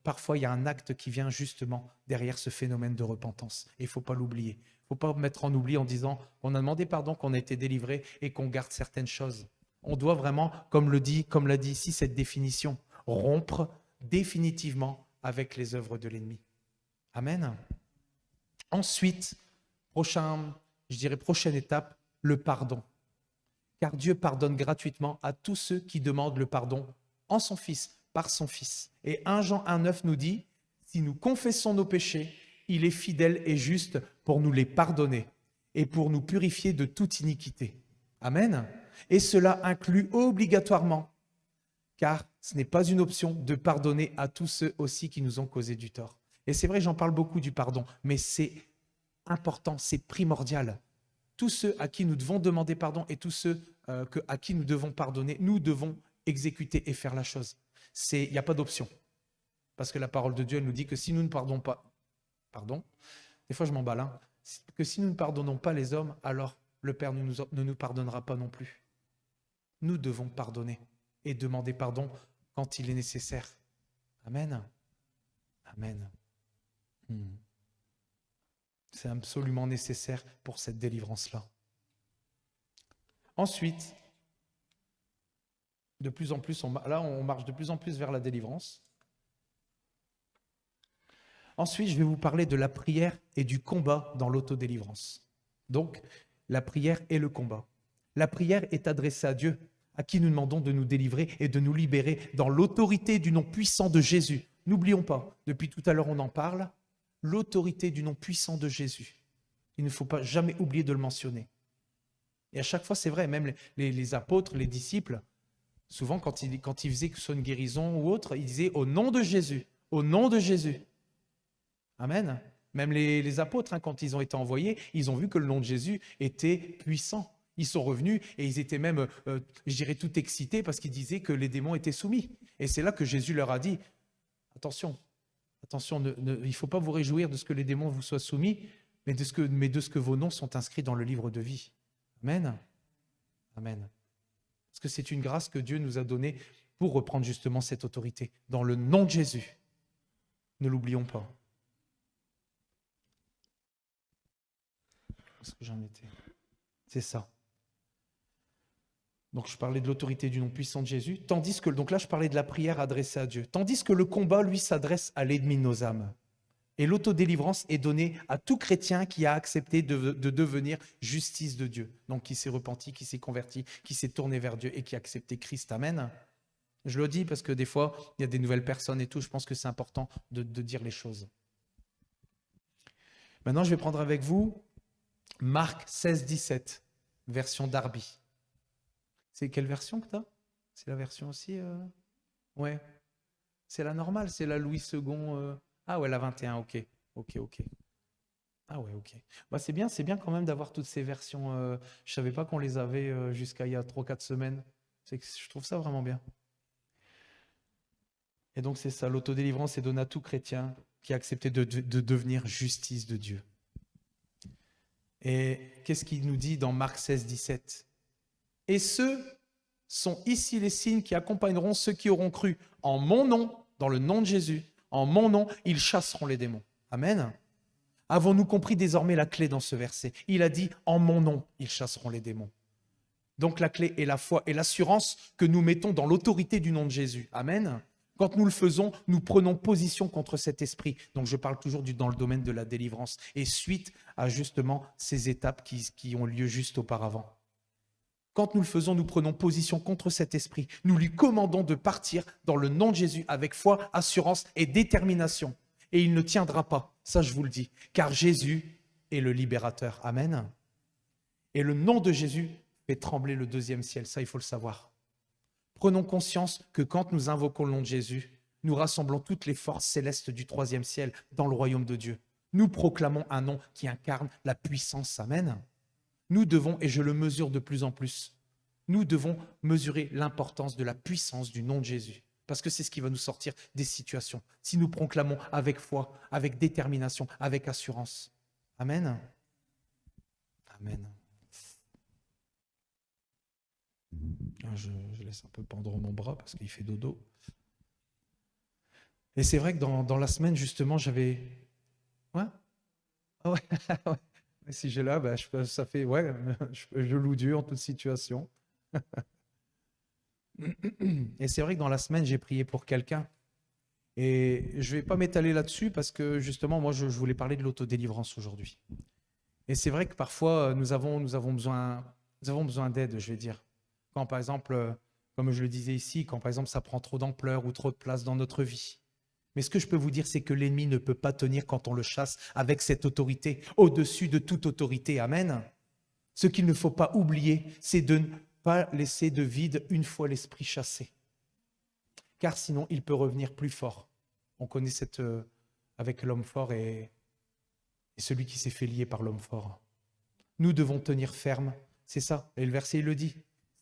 parfois, il y a un acte qui vient justement derrière ce phénomène de repentance. Et il ne faut pas l'oublier. Il ne faut pas mettre en oubli en disant qu'on a demandé pardon, qu'on a été délivré et qu'on garde certaines choses. On doit vraiment, comme l'a dit ici cette définition, rompre définitivement avec les œuvres de l'ennemi. Amen. Ensuite, prochaine étape, le pardon. Car Dieu pardonne gratuitement à tous ceux qui demandent le pardon en son Fils, par son Fils. Et 1 Jean 1,9 nous dit, si nous confessons nos péchés, il est fidèle et juste pour nous les pardonner et pour nous purifier de toute iniquité. Amen. Et cela inclut obligatoirement, car ce n'est pas une option, de pardonner à tous ceux aussi qui nous ont causé du tort. Et c'est vrai, j'en parle beaucoup du pardon, mais c'est important, c'est primordial. Tous ceux à qui nous devons demander pardon et tous ceux à qui nous devons pardonner, nous devons exécuter et faire la chose. Il n'y a pas d'option. Parce que la parole de Dieu elle nous dit que si nous ne pardonnons pas, des fois je m'emballe, hein, que si nous ne pardonnons pas les hommes, alors le Père ne nous pardonnera pas non plus. Nous devons pardonner et demander pardon quand il est nécessaire. Amen. Amen. C'est absolument nécessaire pour cette délivrance-là. Ensuite, De plus en plus, on marche de plus en plus vers la délivrance. Ensuite, je vais vous parler de la prière et du combat dans l'autodélivrance. Donc, la prière et le combat. La prière est adressée à Dieu, à qui nous demandons de nous délivrer et de nous libérer dans l'autorité du nom puissant de Jésus. N'oublions pas, depuis tout à l'heure on en parle, l'autorité du nom puissant de Jésus. Il ne faut pas jamais oublier de le mentionner. Et à chaque fois, c'est vrai, même les apôtres, les disciples, souvent quand ils faisaient que ce soit une guérison ou autre, ils disaient au nom de Jésus, au nom de Jésus. Amen. Même les apôtres, quand ils ont été envoyés, ils ont vu que le nom de Jésus était puissant. Ils sont revenus et ils étaient même, je dirais, tout excités parce qu'ils disaient que les démons étaient soumis. Et c'est là que Jésus leur a dit, attention, il ne faut pas vous réjouir de ce que les démons vous soient soumis, mais de ce que vos noms sont inscrits dans le livre de vie. Amen. Amen. Parce que c'est une grâce que Dieu nous a donnée pour reprendre justement cette autorité. Dans le nom de Jésus. Ne l'oublions pas. Où est-ce que j'en étais ? C'est ça. Donc je parlais de l'autorité du nom puissant de Jésus, tandis que, donc là je parlais de la prière adressée à Dieu, tandis que le combat, lui, s'adresse à l'ennemi de nos âmes. Et l'autodélivrance est donnée à tout chrétien qui a accepté de devenir justice de Dieu. Donc qui s'est repenti, qui s'est converti, qui s'est tourné vers Dieu et qui a accepté Christ. Amen. Je le dis parce que des fois, il y a des nouvelles personnes et tout, je pense que c'est important de dire les choses. Maintenant, je vais prendre avec vous Marc 16, 17, version Darby. C'est quelle version que tu as ? C'est la version aussi Ouais. C'est la normale, c'est la Louis II. Ah ouais, la 21, ok. Ah ouais, ok. Bah c'est bien quand même d'avoir toutes ces versions. Je ne savais pas qu'on les avait jusqu'à il y a 3-4 semaines. Je trouve ça vraiment bien. Et donc c'est ça, l'autodélivrance est donnée à tout chrétien qui a accepté de devenir justice de Dieu. Et qu'est-ce qu'il nous dit dans Marc 16, 17 ? Et ceux sont ici les signes qui accompagneront ceux qui auront cru en mon nom, dans le nom de Jésus. En mon nom, ils chasseront les démons. Amen. Avons-nous compris désormais la clé dans ce verset ? Il a dit, en mon nom, ils chasseront les démons. Donc la clé est la foi et l'assurance que nous mettons dans l'autorité du nom de Jésus. Amen. Quand nous le faisons, nous prenons position contre cet esprit. Donc je parle toujours dans le domaine de la délivrance. Et suite à justement ces étapes qui ont lieu juste auparavant. Quand nous le faisons, nous prenons position contre cet esprit. Nous lui commandons de partir dans le nom de Jésus avec foi, assurance et détermination. Et il ne tiendra pas, ça je vous le dis, car Jésus est le libérateur. Amen. Et le nom de Jésus fait trembler le deuxième ciel, ça il faut le savoir. Prenons conscience que quand nous invoquons le nom de Jésus, nous rassemblons toutes les forces célestes du troisième ciel dans le royaume de Dieu. Nous proclamons un nom qui incarne la puissance. Amen. Nous devons, et je le mesure de plus en plus, nous devons mesurer l'importance de la puissance du nom de Jésus. Parce que c'est ce qui va nous sortir des situations. Si nous proclamons avec foi, avec détermination, avec assurance. Amen. Amen. Je laisse un peu pendre mon bras parce qu'il fait dodo. Et c'est vrai que dans la semaine, justement, j'avais... Ouais. Ah ouais. Si j'ai là, ça fait, ouais, je loue Dieu en toute situation. Et c'est vrai que dans la semaine, j'ai prié pour quelqu'un. Et je ne vais pas m'étaler là-dessus parce que justement, moi, je voulais parler de l'autodélivrance aujourd'hui. Et c'est vrai que parfois, nous avons besoin d'aide, je vais dire. Quand par exemple, comme je le disais ici, quand par exemple, ça prend trop d'ampleur ou trop de place dans notre vie. Mais ce que je peux vous dire, c'est que l'ennemi ne peut pas tenir quand on le chasse avec cette autorité, au-dessus de toute autorité. Amen. Ce qu'il ne faut pas oublier, c'est de ne pas laisser de vide une fois l'esprit chassé. Car sinon, il peut revenir plus fort. On connaît avec l'homme fort et celui qui s'est fait lier par l'homme fort. Nous devons tenir ferme. C'est ça, et le verset, il le dit.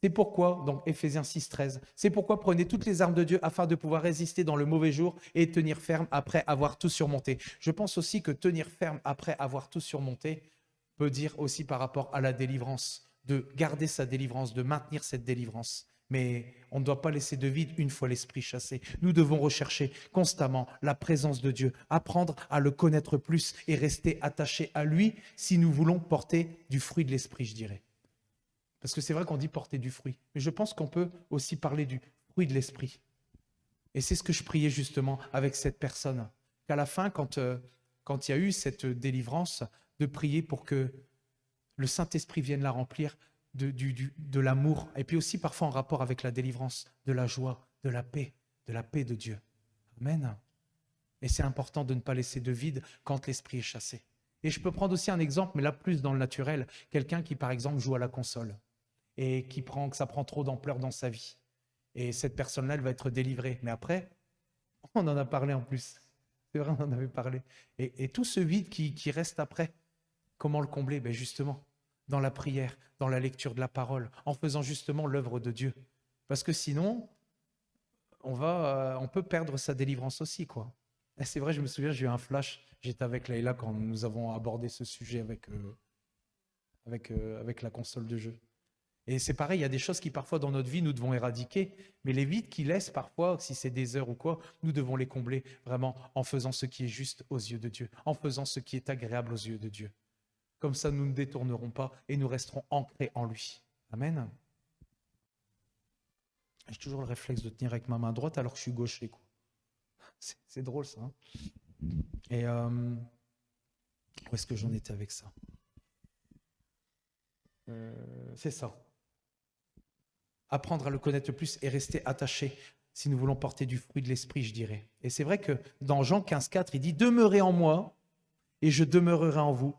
C'est pourquoi, donc Éphésiens 6, 13, c'est pourquoi prenez toutes les armes de Dieu afin de pouvoir résister dans le mauvais jour et tenir ferme après avoir tout surmonté. Je pense aussi que tenir ferme après avoir tout surmonté peut dire aussi par rapport à la délivrance, de garder sa délivrance, de maintenir cette délivrance. Mais on ne doit pas laisser de vide une fois l'esprit chassé. Nous devons rechercher constamment la présence de Dieu, apprendre à le connaître plus et rester attachés à lui si nous voulons porter du fruit de l'esprit, je dirais. Parce que c'est vrai qu'on dit porter du fruit. Mais je pense qu'on peut aussi parler du fruit de l'esprit. Et c'est ce que je priais justement avec cette personne. Qu'à la fin, quand il y a eu cette délivrance, de prier pour que le Saint-Esprit vienne la remplir de l'amour. Et puis aussi parfois en rapport avec la délivrance, de la joie, de la paix de Dieu. Amen. Et c'est important de ne pas laisser de vide quand l'esprit est chassé. Et je peux prendre aussi un exemple, mais là plus dans le naturel. Quelqu'un qui, par exemple, joue à la console et que ça prend trop d'ampleur dans sa vie. Et cette personne-là, elle va être délivrée. Mais après, on en a parlé en plus. C'est vrai, on en avait parlé. Et tout ce vide qui reste après, comment le combler? Ben justement, dans la prière, dans la lecture de la parole, en faisant justement l'œuvre de Dieu. Parce que sinon, on peut perdre sa délivrance aussi, quoi. Et c'est vrai, je me souviens, j'ai eu un flash. J'étais avec Leïla quand nous avons abordé ce sujet avec la console de jeu. Et c'est pareil, il y a des choses qui parfois dans notre vie, nous devons éradiquer, mais les vides qui laissent parfois, si c'est des heures ou quoi, nous devons les combler vraiment en faisant ce qui est juste aux yeux de Dieu, en faisant ce qui est agréable aux yeux de Dieu. Comme ça, nous ne détournerons pas et nous resterons ancrés en lui. Amen. J'ai toujours le réflexe de tenir avec ma main droite alors que je suis gaucher, quoi. C'est drôle ça. Hein. Et où est-ce que j'en étais avec ça? C'est ça. Apprendre à le connaître plus et rester attaché si nous voulons porter du fruit de l'esprit, je dirais. Et c'est vrai que dans Jean 15,4, il dit « Demeurez en moi et je demeurerai en vous.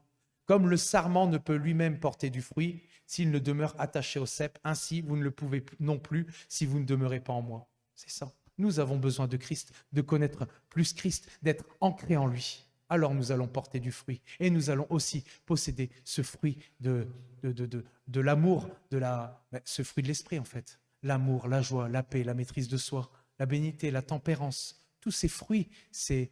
Comme le sarment ne peut lui-même porter du fruit s'il ne demeure attaché au cep, ainsi vous ne le pouvez non plus si vous ne demeurez pas en moi. » C'est ça. Nous avons besoin de Christ, de connaître plus Christ, d'être ancrés en lui. Alors nous allons porter du fruit et nous allons aussi posséder ce fruit de l'amour, ce fruit de l'esprit en fait. L'amour, la joie, la paix, la maîtrise de soi, la bénité, la tempérance. Tous ces fruits, c'est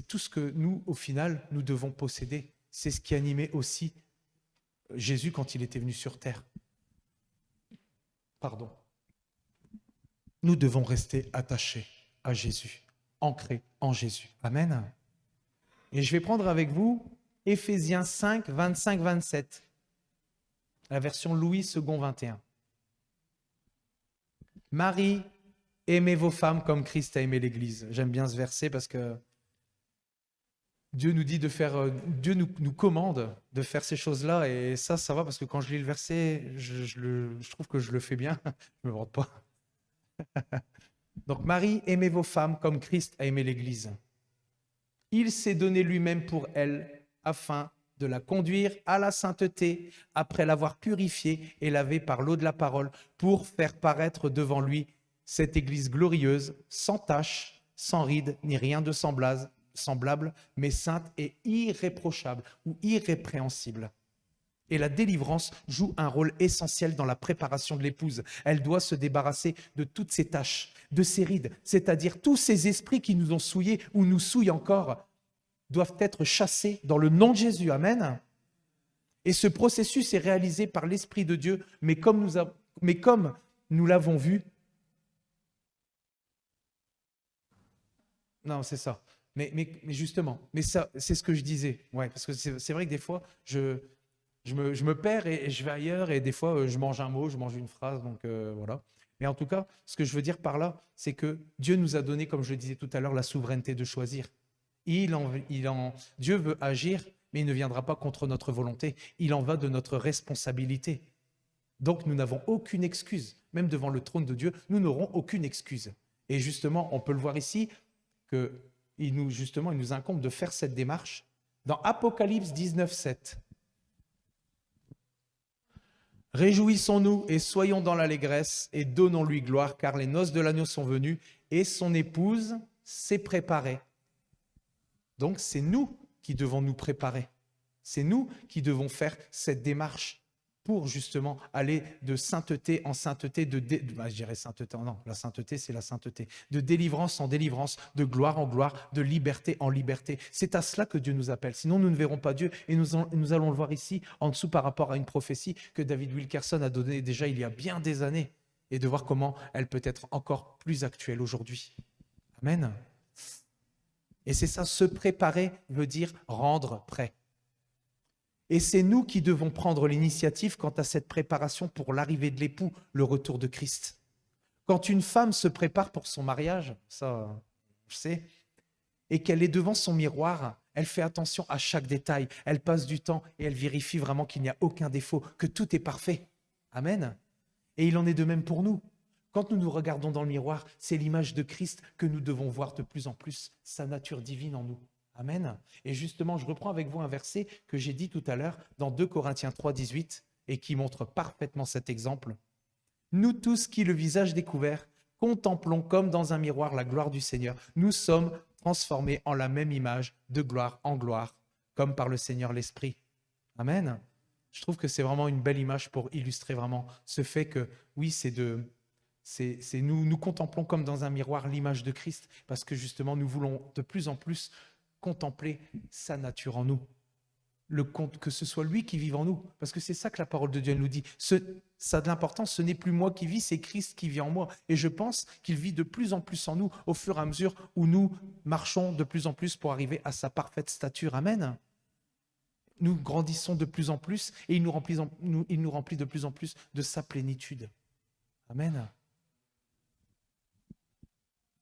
tout ce que nous, au final, nous devons posséder. C'est ce qui animait aussi Jésus quand il était venu sur terre. Pardon. Nous devons rester attachés à Jésus, ancrés en Jésus. Amen. Et je vais prendre avec vous Éphésiens 5, 25-27, la version Louis II 21. Marie, aimez vos femmes comme Christ a aimé l'Église. J'aime bien ce verset parce que Dieu nous dit de faire, Dieu nous commande de faire ces choses-là et ça va parce que quand je lis le verset, je trouve que je le fais bien. Je ne me vante pas. Donc Marie, aimez vos femmes comme Christ a aimé l'Église. Il s'est donné lui-même pour elle afin de la conduire à la sainteté après l'avoir purifiée et lavée par l'eau de la parole pour faire paraître devant lui cette Église glorieuse, sans tache, sans ride, ni rien de semblable, mais sainte et irréprochable ou irrépréhensible. Et la délivrance joue un rôle essentiel dans la préparation de l'épouse. Elle doit se débarrasser de toutes ces taches, de ces rides, c'est-à-dire tous ces esprits qui nous ont souillés ou nous souillent encore, doivent être chassés dans le nom de Jésus. Amen. Et ce processus est réalisé par l'Esprit de Dieu, mais comme nous l'avons vu, non, c'est ça. Mais justement, mais ça, c'est ce que je disais. Ouais, parce que c'est vrai que des fois, je me perds et je vais ailleurs et des fois, je mange un mot, je mange une phrase, donc voilà. Mais en tout cas, ce que je veux dire par là, c'est que Dieu nous a donné, comme je le disais tout à l'heure, la souveraineté de choisir. Dieu veut agir, mais il ne viendra pas contre notre volonté. Il en va de notre responsabilité. Donc, nous n'avons aucune excuse. Même devant le trône de Dieu, nous n'aurons aucune excuse. Et justement, on peut le voir ici, qu'il nous incombe de faire cette démarche. Dans Apocalypse 19, 7, « Réjouissons-nous et soyons dans l'allégresse et donnons-lui gloire, car les noces de l'agneau sont venues et son épouse s'est préparée. » Donc, c'est nous qui devons nous préparer. C'est nous qui devons faire cette démarche pour justement aller de sainteté en sainteté, je dirais sainteté, non, la sainteté, c'est la sainteté, de délivrance en délivrance, de gloire en gloire, de liberté en liberté. C'est à cela que Dieu nous appelle. Sinon, nous ne verrons pas Dieu. Et nous allons le voir ici, en dessous, par rapport à une prophétie que David Wilkerson a donnée déjà il y a bien des années, et de voir comment elle peut être encore plus actuelle aujourd'hui. Amen. Et c'est ça, se préparer veut dire rendre prêt. Et c'est nous qui devons prendre l'initiative quant à cette préparation pour l'arrivée de l'époux, le retour de Christ. Quand une femme se prépare pour son mariage, ça, je sais, et qu'elle est devant son miroir, elle fait attention à chaque détail, elle passe du temps et elle vérifie vraiment qu'il n'y a aucun défaut, que tout est parfait. Amen. Et il en est de même pour nous. Quand nous nous regardons dans le miroir, c'est l'image de Christ que nous devons voir de plus en plus, sa nature divine en nous. Amen. Et justement, je reprends avec vous un verset que j'ai dit tout à l'heure dans 2 Corinthiens 3, 18 et qui montre parfaitement cet exemple. Nous tous qui, le visage découvert, contemplons comme dans un miroir la gloire du Seigneur, nous sommes transformés en la même image de gloire en gloire, comme par le Seigneur l'Esprit. Amen. Je trouve que c'est vraiment une belle image pour illustrer vraiment ce fait que, oui, nous contemplons comme dans un miroir l'image de Christ, parce que justement, nous voulons de plus en plus contempler sa nature en nous. Que ce soit lui qui vive en nous, parce que c'est ça que la parole de Dieu nous dit. Ça a de l'importance, ce n'est plus moi qui vis, c'est Christ qui vit en moi. Et je pense qu'il vit de plus en plus en nous au fur et à mesure où nous marchons de plus en plus pour arriver à sa parfaite stature. Amen. Nous grandissons de plus en plus et il nous remplit de plus en plus de sa plénitude. Amen.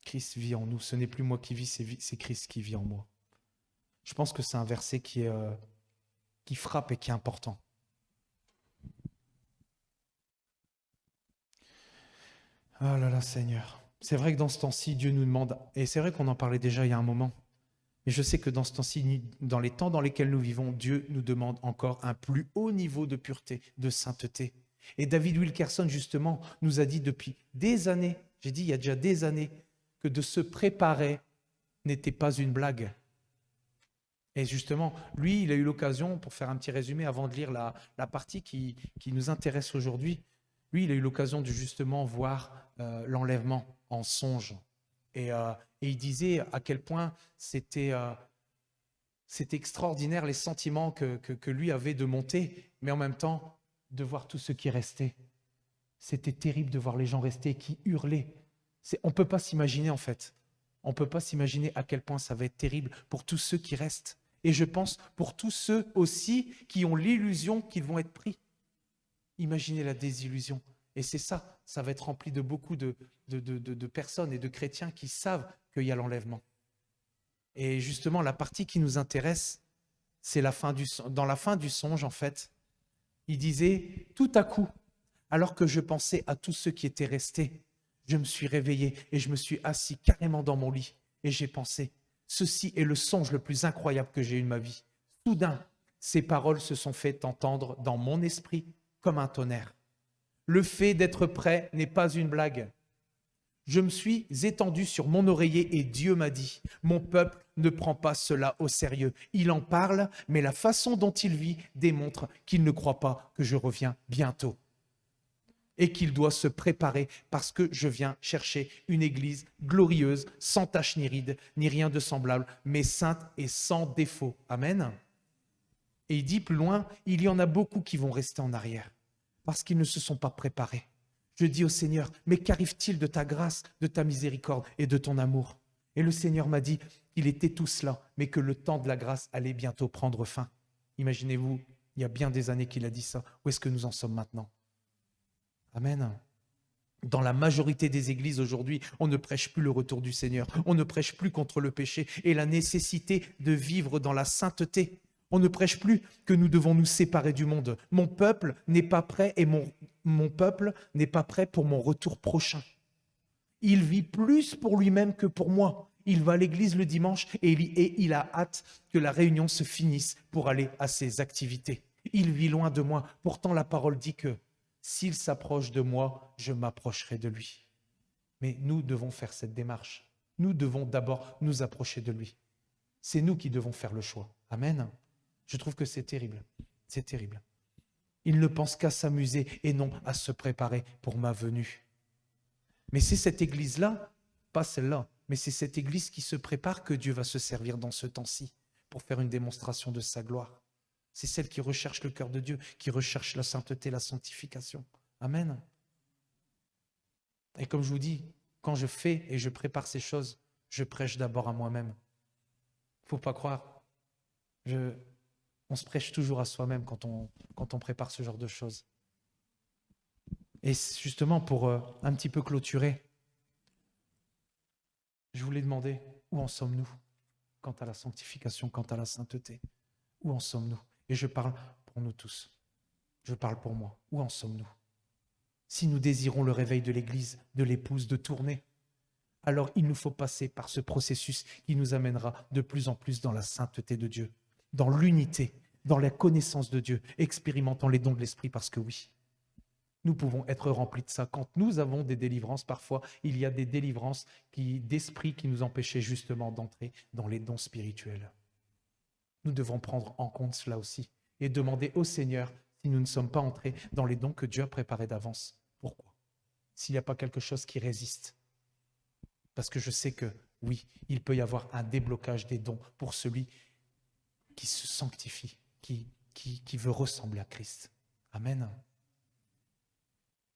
Christ vit en nous. Ce n'est plus moi qui vis, c'est Christ qui vit en moi. Je pense que c'est un verset qui frappe et qui est important. Oh là là, Seigneur. C'est vrai que dans ce temps-ci, Dieu nous demande, et c'est vrai qu'on en parlait déjà il y a un moment, mais je sais que dans ce temps-ci, dans les temps dans lesquels nous vivons, Dieu nous demande encore un plus haut niveau de pureté, de sainteté. Et David Wilkerson, justement, nous a dit depuis des années, j'ai dit il y a déjà des années, que de se préparer n'était pas une blague. Et justement, lui, il a eu l'occasion, pour faire un petit résumé avant de lire la partie qui nous intéresse aujourd'hui, lui, il a eu l'occasion de justement voir l'enlèvement en songe. Et il disait à quel point c'était extraordinaire les sentiments que lui avait de monter, mais en même temps, de voir tout ce qui restait. C'était terrible de voir les gens rester qui hurlaient. On ne peut pas s'imaginer en fait. On ne peut pas s'imaginer à quel point ça va être terrible pour tous ceux qui restent. Et je pense pour tous ceux aussi qui ont l'illusion qu'ils vont être pris. Imaginez la désillusion. Et c'est ça, ça va être rempli de beaucoup de personnes et de chrétiens qui savent qu'il y a l'enlèvement. Et justement, la partie qui nous intéresse, c'est dans la fin du songe, en fait. Il disait, tout à coup, alors que je pensais à tous ceux qui étaient restés, je me suis réveillé et je me suis assis carrément dans mon lit. Et j'ai pensé, ceci est le songe le plus incroyable que j'ai eu de ma vie. Soudain, ces paroles se sont fait entendre dans mon esprit comme un tonnerre. Le fait d'être prêt n'est pas une blague. Je me suis étendu sur mon oreiller et Dieu m'a dit, mon peuple ne prend pas cela au sérieux. Il en parle, mais la façon dont il vit démontre qu'il ne croit pas que je reviens bientôt. Et qu'il doit se préparer parce que je viens chercher une église glorieuse, sans tache ni ride, ni rien de semblable, mais sainte et sans défaut. Amen. Et il dit plus loin, il y en a beaucoup qui vont rester en arrière parce qu'ils ne se sont pas préparés. Je dis au Seigneur, mais qu'arrive-t-il de ta grâce, de ta miséricorde et de ton amour? Et le Seigneur m'a dit qu'il était tout cela, mais que le temps de la grâce allait bientôt prendre fin. Imaginez-vous, il y a bien des années qu'il a dit ça. Où est-ce que nous en sommes maintenant? Amen. Dans la majorité des églises aujourd'hui, on ne prêche plus le retour du Seigneur. On ne prêche plus contre le péché et la nécessité de vivre dans la sainteté. On ne prêche plus que nous devons nous séparer du monde. Mon peuple n'est pas prêt et mon peuple n'est pas prêt pour mon retour prochain. Il vit plus pour lui-même que pour moi. Il va à l'église le dimanche et il a hâte que la réunion se finisse pour aller à ses activités. Il vit loin de moi. Pourtant, la parole dit que s'il s'approche de moi, je m'approcherai de lui. Mais nous devons faire cette démarche. Nous devons d'abord nous approcher de lui. C'est nous qui devons faire le choix. Amen. Je trouve que c'est terrible. C'est terrible. Il ne pense qu'à s'amuser et non à se préparer pour ma venue. Mais c'est cette église-là, pas celle-là, mais c'est cette église qui se prépare que Dieu va se servir dans ce temps-ci pour faire une démonstration de sa gloire. C'est celle qui recherche le cœur de Dieu, qui recherche la sainteté, la sanctification. Amen. Et comme je vous dis, quand je fais et je prépare ces choses, je prêche d'abord à moi-même. Il ne faut pas croire. On se prêche toujours à soi-même quand on prépare ce genre de choses. Et justement, pour un petit peu clôturer, je voulais demander, où en sommes-nous quant à la sanctification, quant à la sainteté? Où en sommes-nous? Et je parle pour nous tous. Je parle pour moi. Où en sommes-nous? Si nous désirons le réveil de l'Église, de l'épouse, de tourner, alors il nous faut passer par ce processus qui nous amènera de plus en plus dans la sainteté de Dieu, dans l'unité, dans la connaissance de Dieu, expérimentant les dons de l'Esprit, parce que oui, nous pouvons être remplis de ça. Quand nous avons des délivrances, parfois, il y a des délivrances d'esprit qui nous empêchaient justement d'entrer dans les dons spirituels. Nous devons prendre en compte cela aussi et demander au Seigneur si nous ne sommes pas entrés dans les dons que Dieu a préparés d'avance. Pourquoi? S'il n'y a pas quelque chose qui résiste. Parce que je sais que, oui, il peut y avoir un déblocage des dons pour celui qui se sanctifie, qui veut ressembler à Christ. Amen.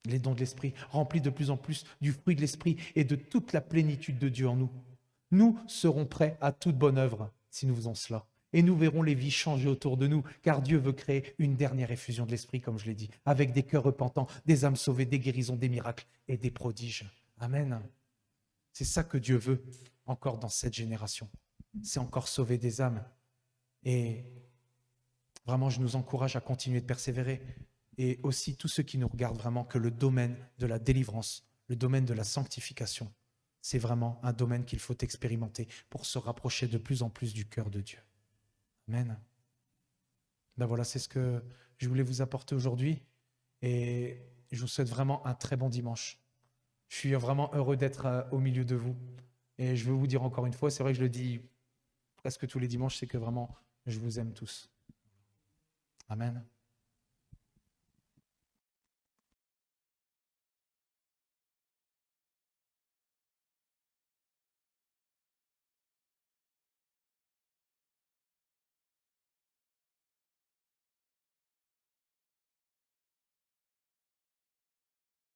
Les dons de l'Esprit, remplis de plus en plus du fruit de l'Esprit et de toute la plénitude de Dieu en nous. Nous serons prêts à toute bonne œuvre si nous faisons cela. Et nous verrons les vies changer autour de nous, car Dieu veut créer une dernière effusion de l'Esprit, comme je l'ai dit, avec des cœurs repentants, des âmes sauvées, des guérisons, des miracles et des prodiges. Amen. C'est ça que Dieu veut encore dans cette génération. C'est encore sauver des âmes. Et vraiment, je nous encourage à continuer de persévérer. Et aussi tous ceux qui nous regardent vraiment, que le domaine de la délivrance, le domaine de la sanctification, c'est vraiment un domaine qu'il faut expérimenter pour se rapprocher de plus en plus du cœur de Dieu. Amen. Ben voilà, c'est ce que je voulais vous apporter aujourd'hui. Et je vous souhaite vraiment un très bon dimanche. Je suis vraiment heureux d'être au milieu de vous. Et je veux vous dire encore une fois, c'est vrai que je le dis presque tous les dimanches, c'est que vraiment, je vous aime tous. Amen.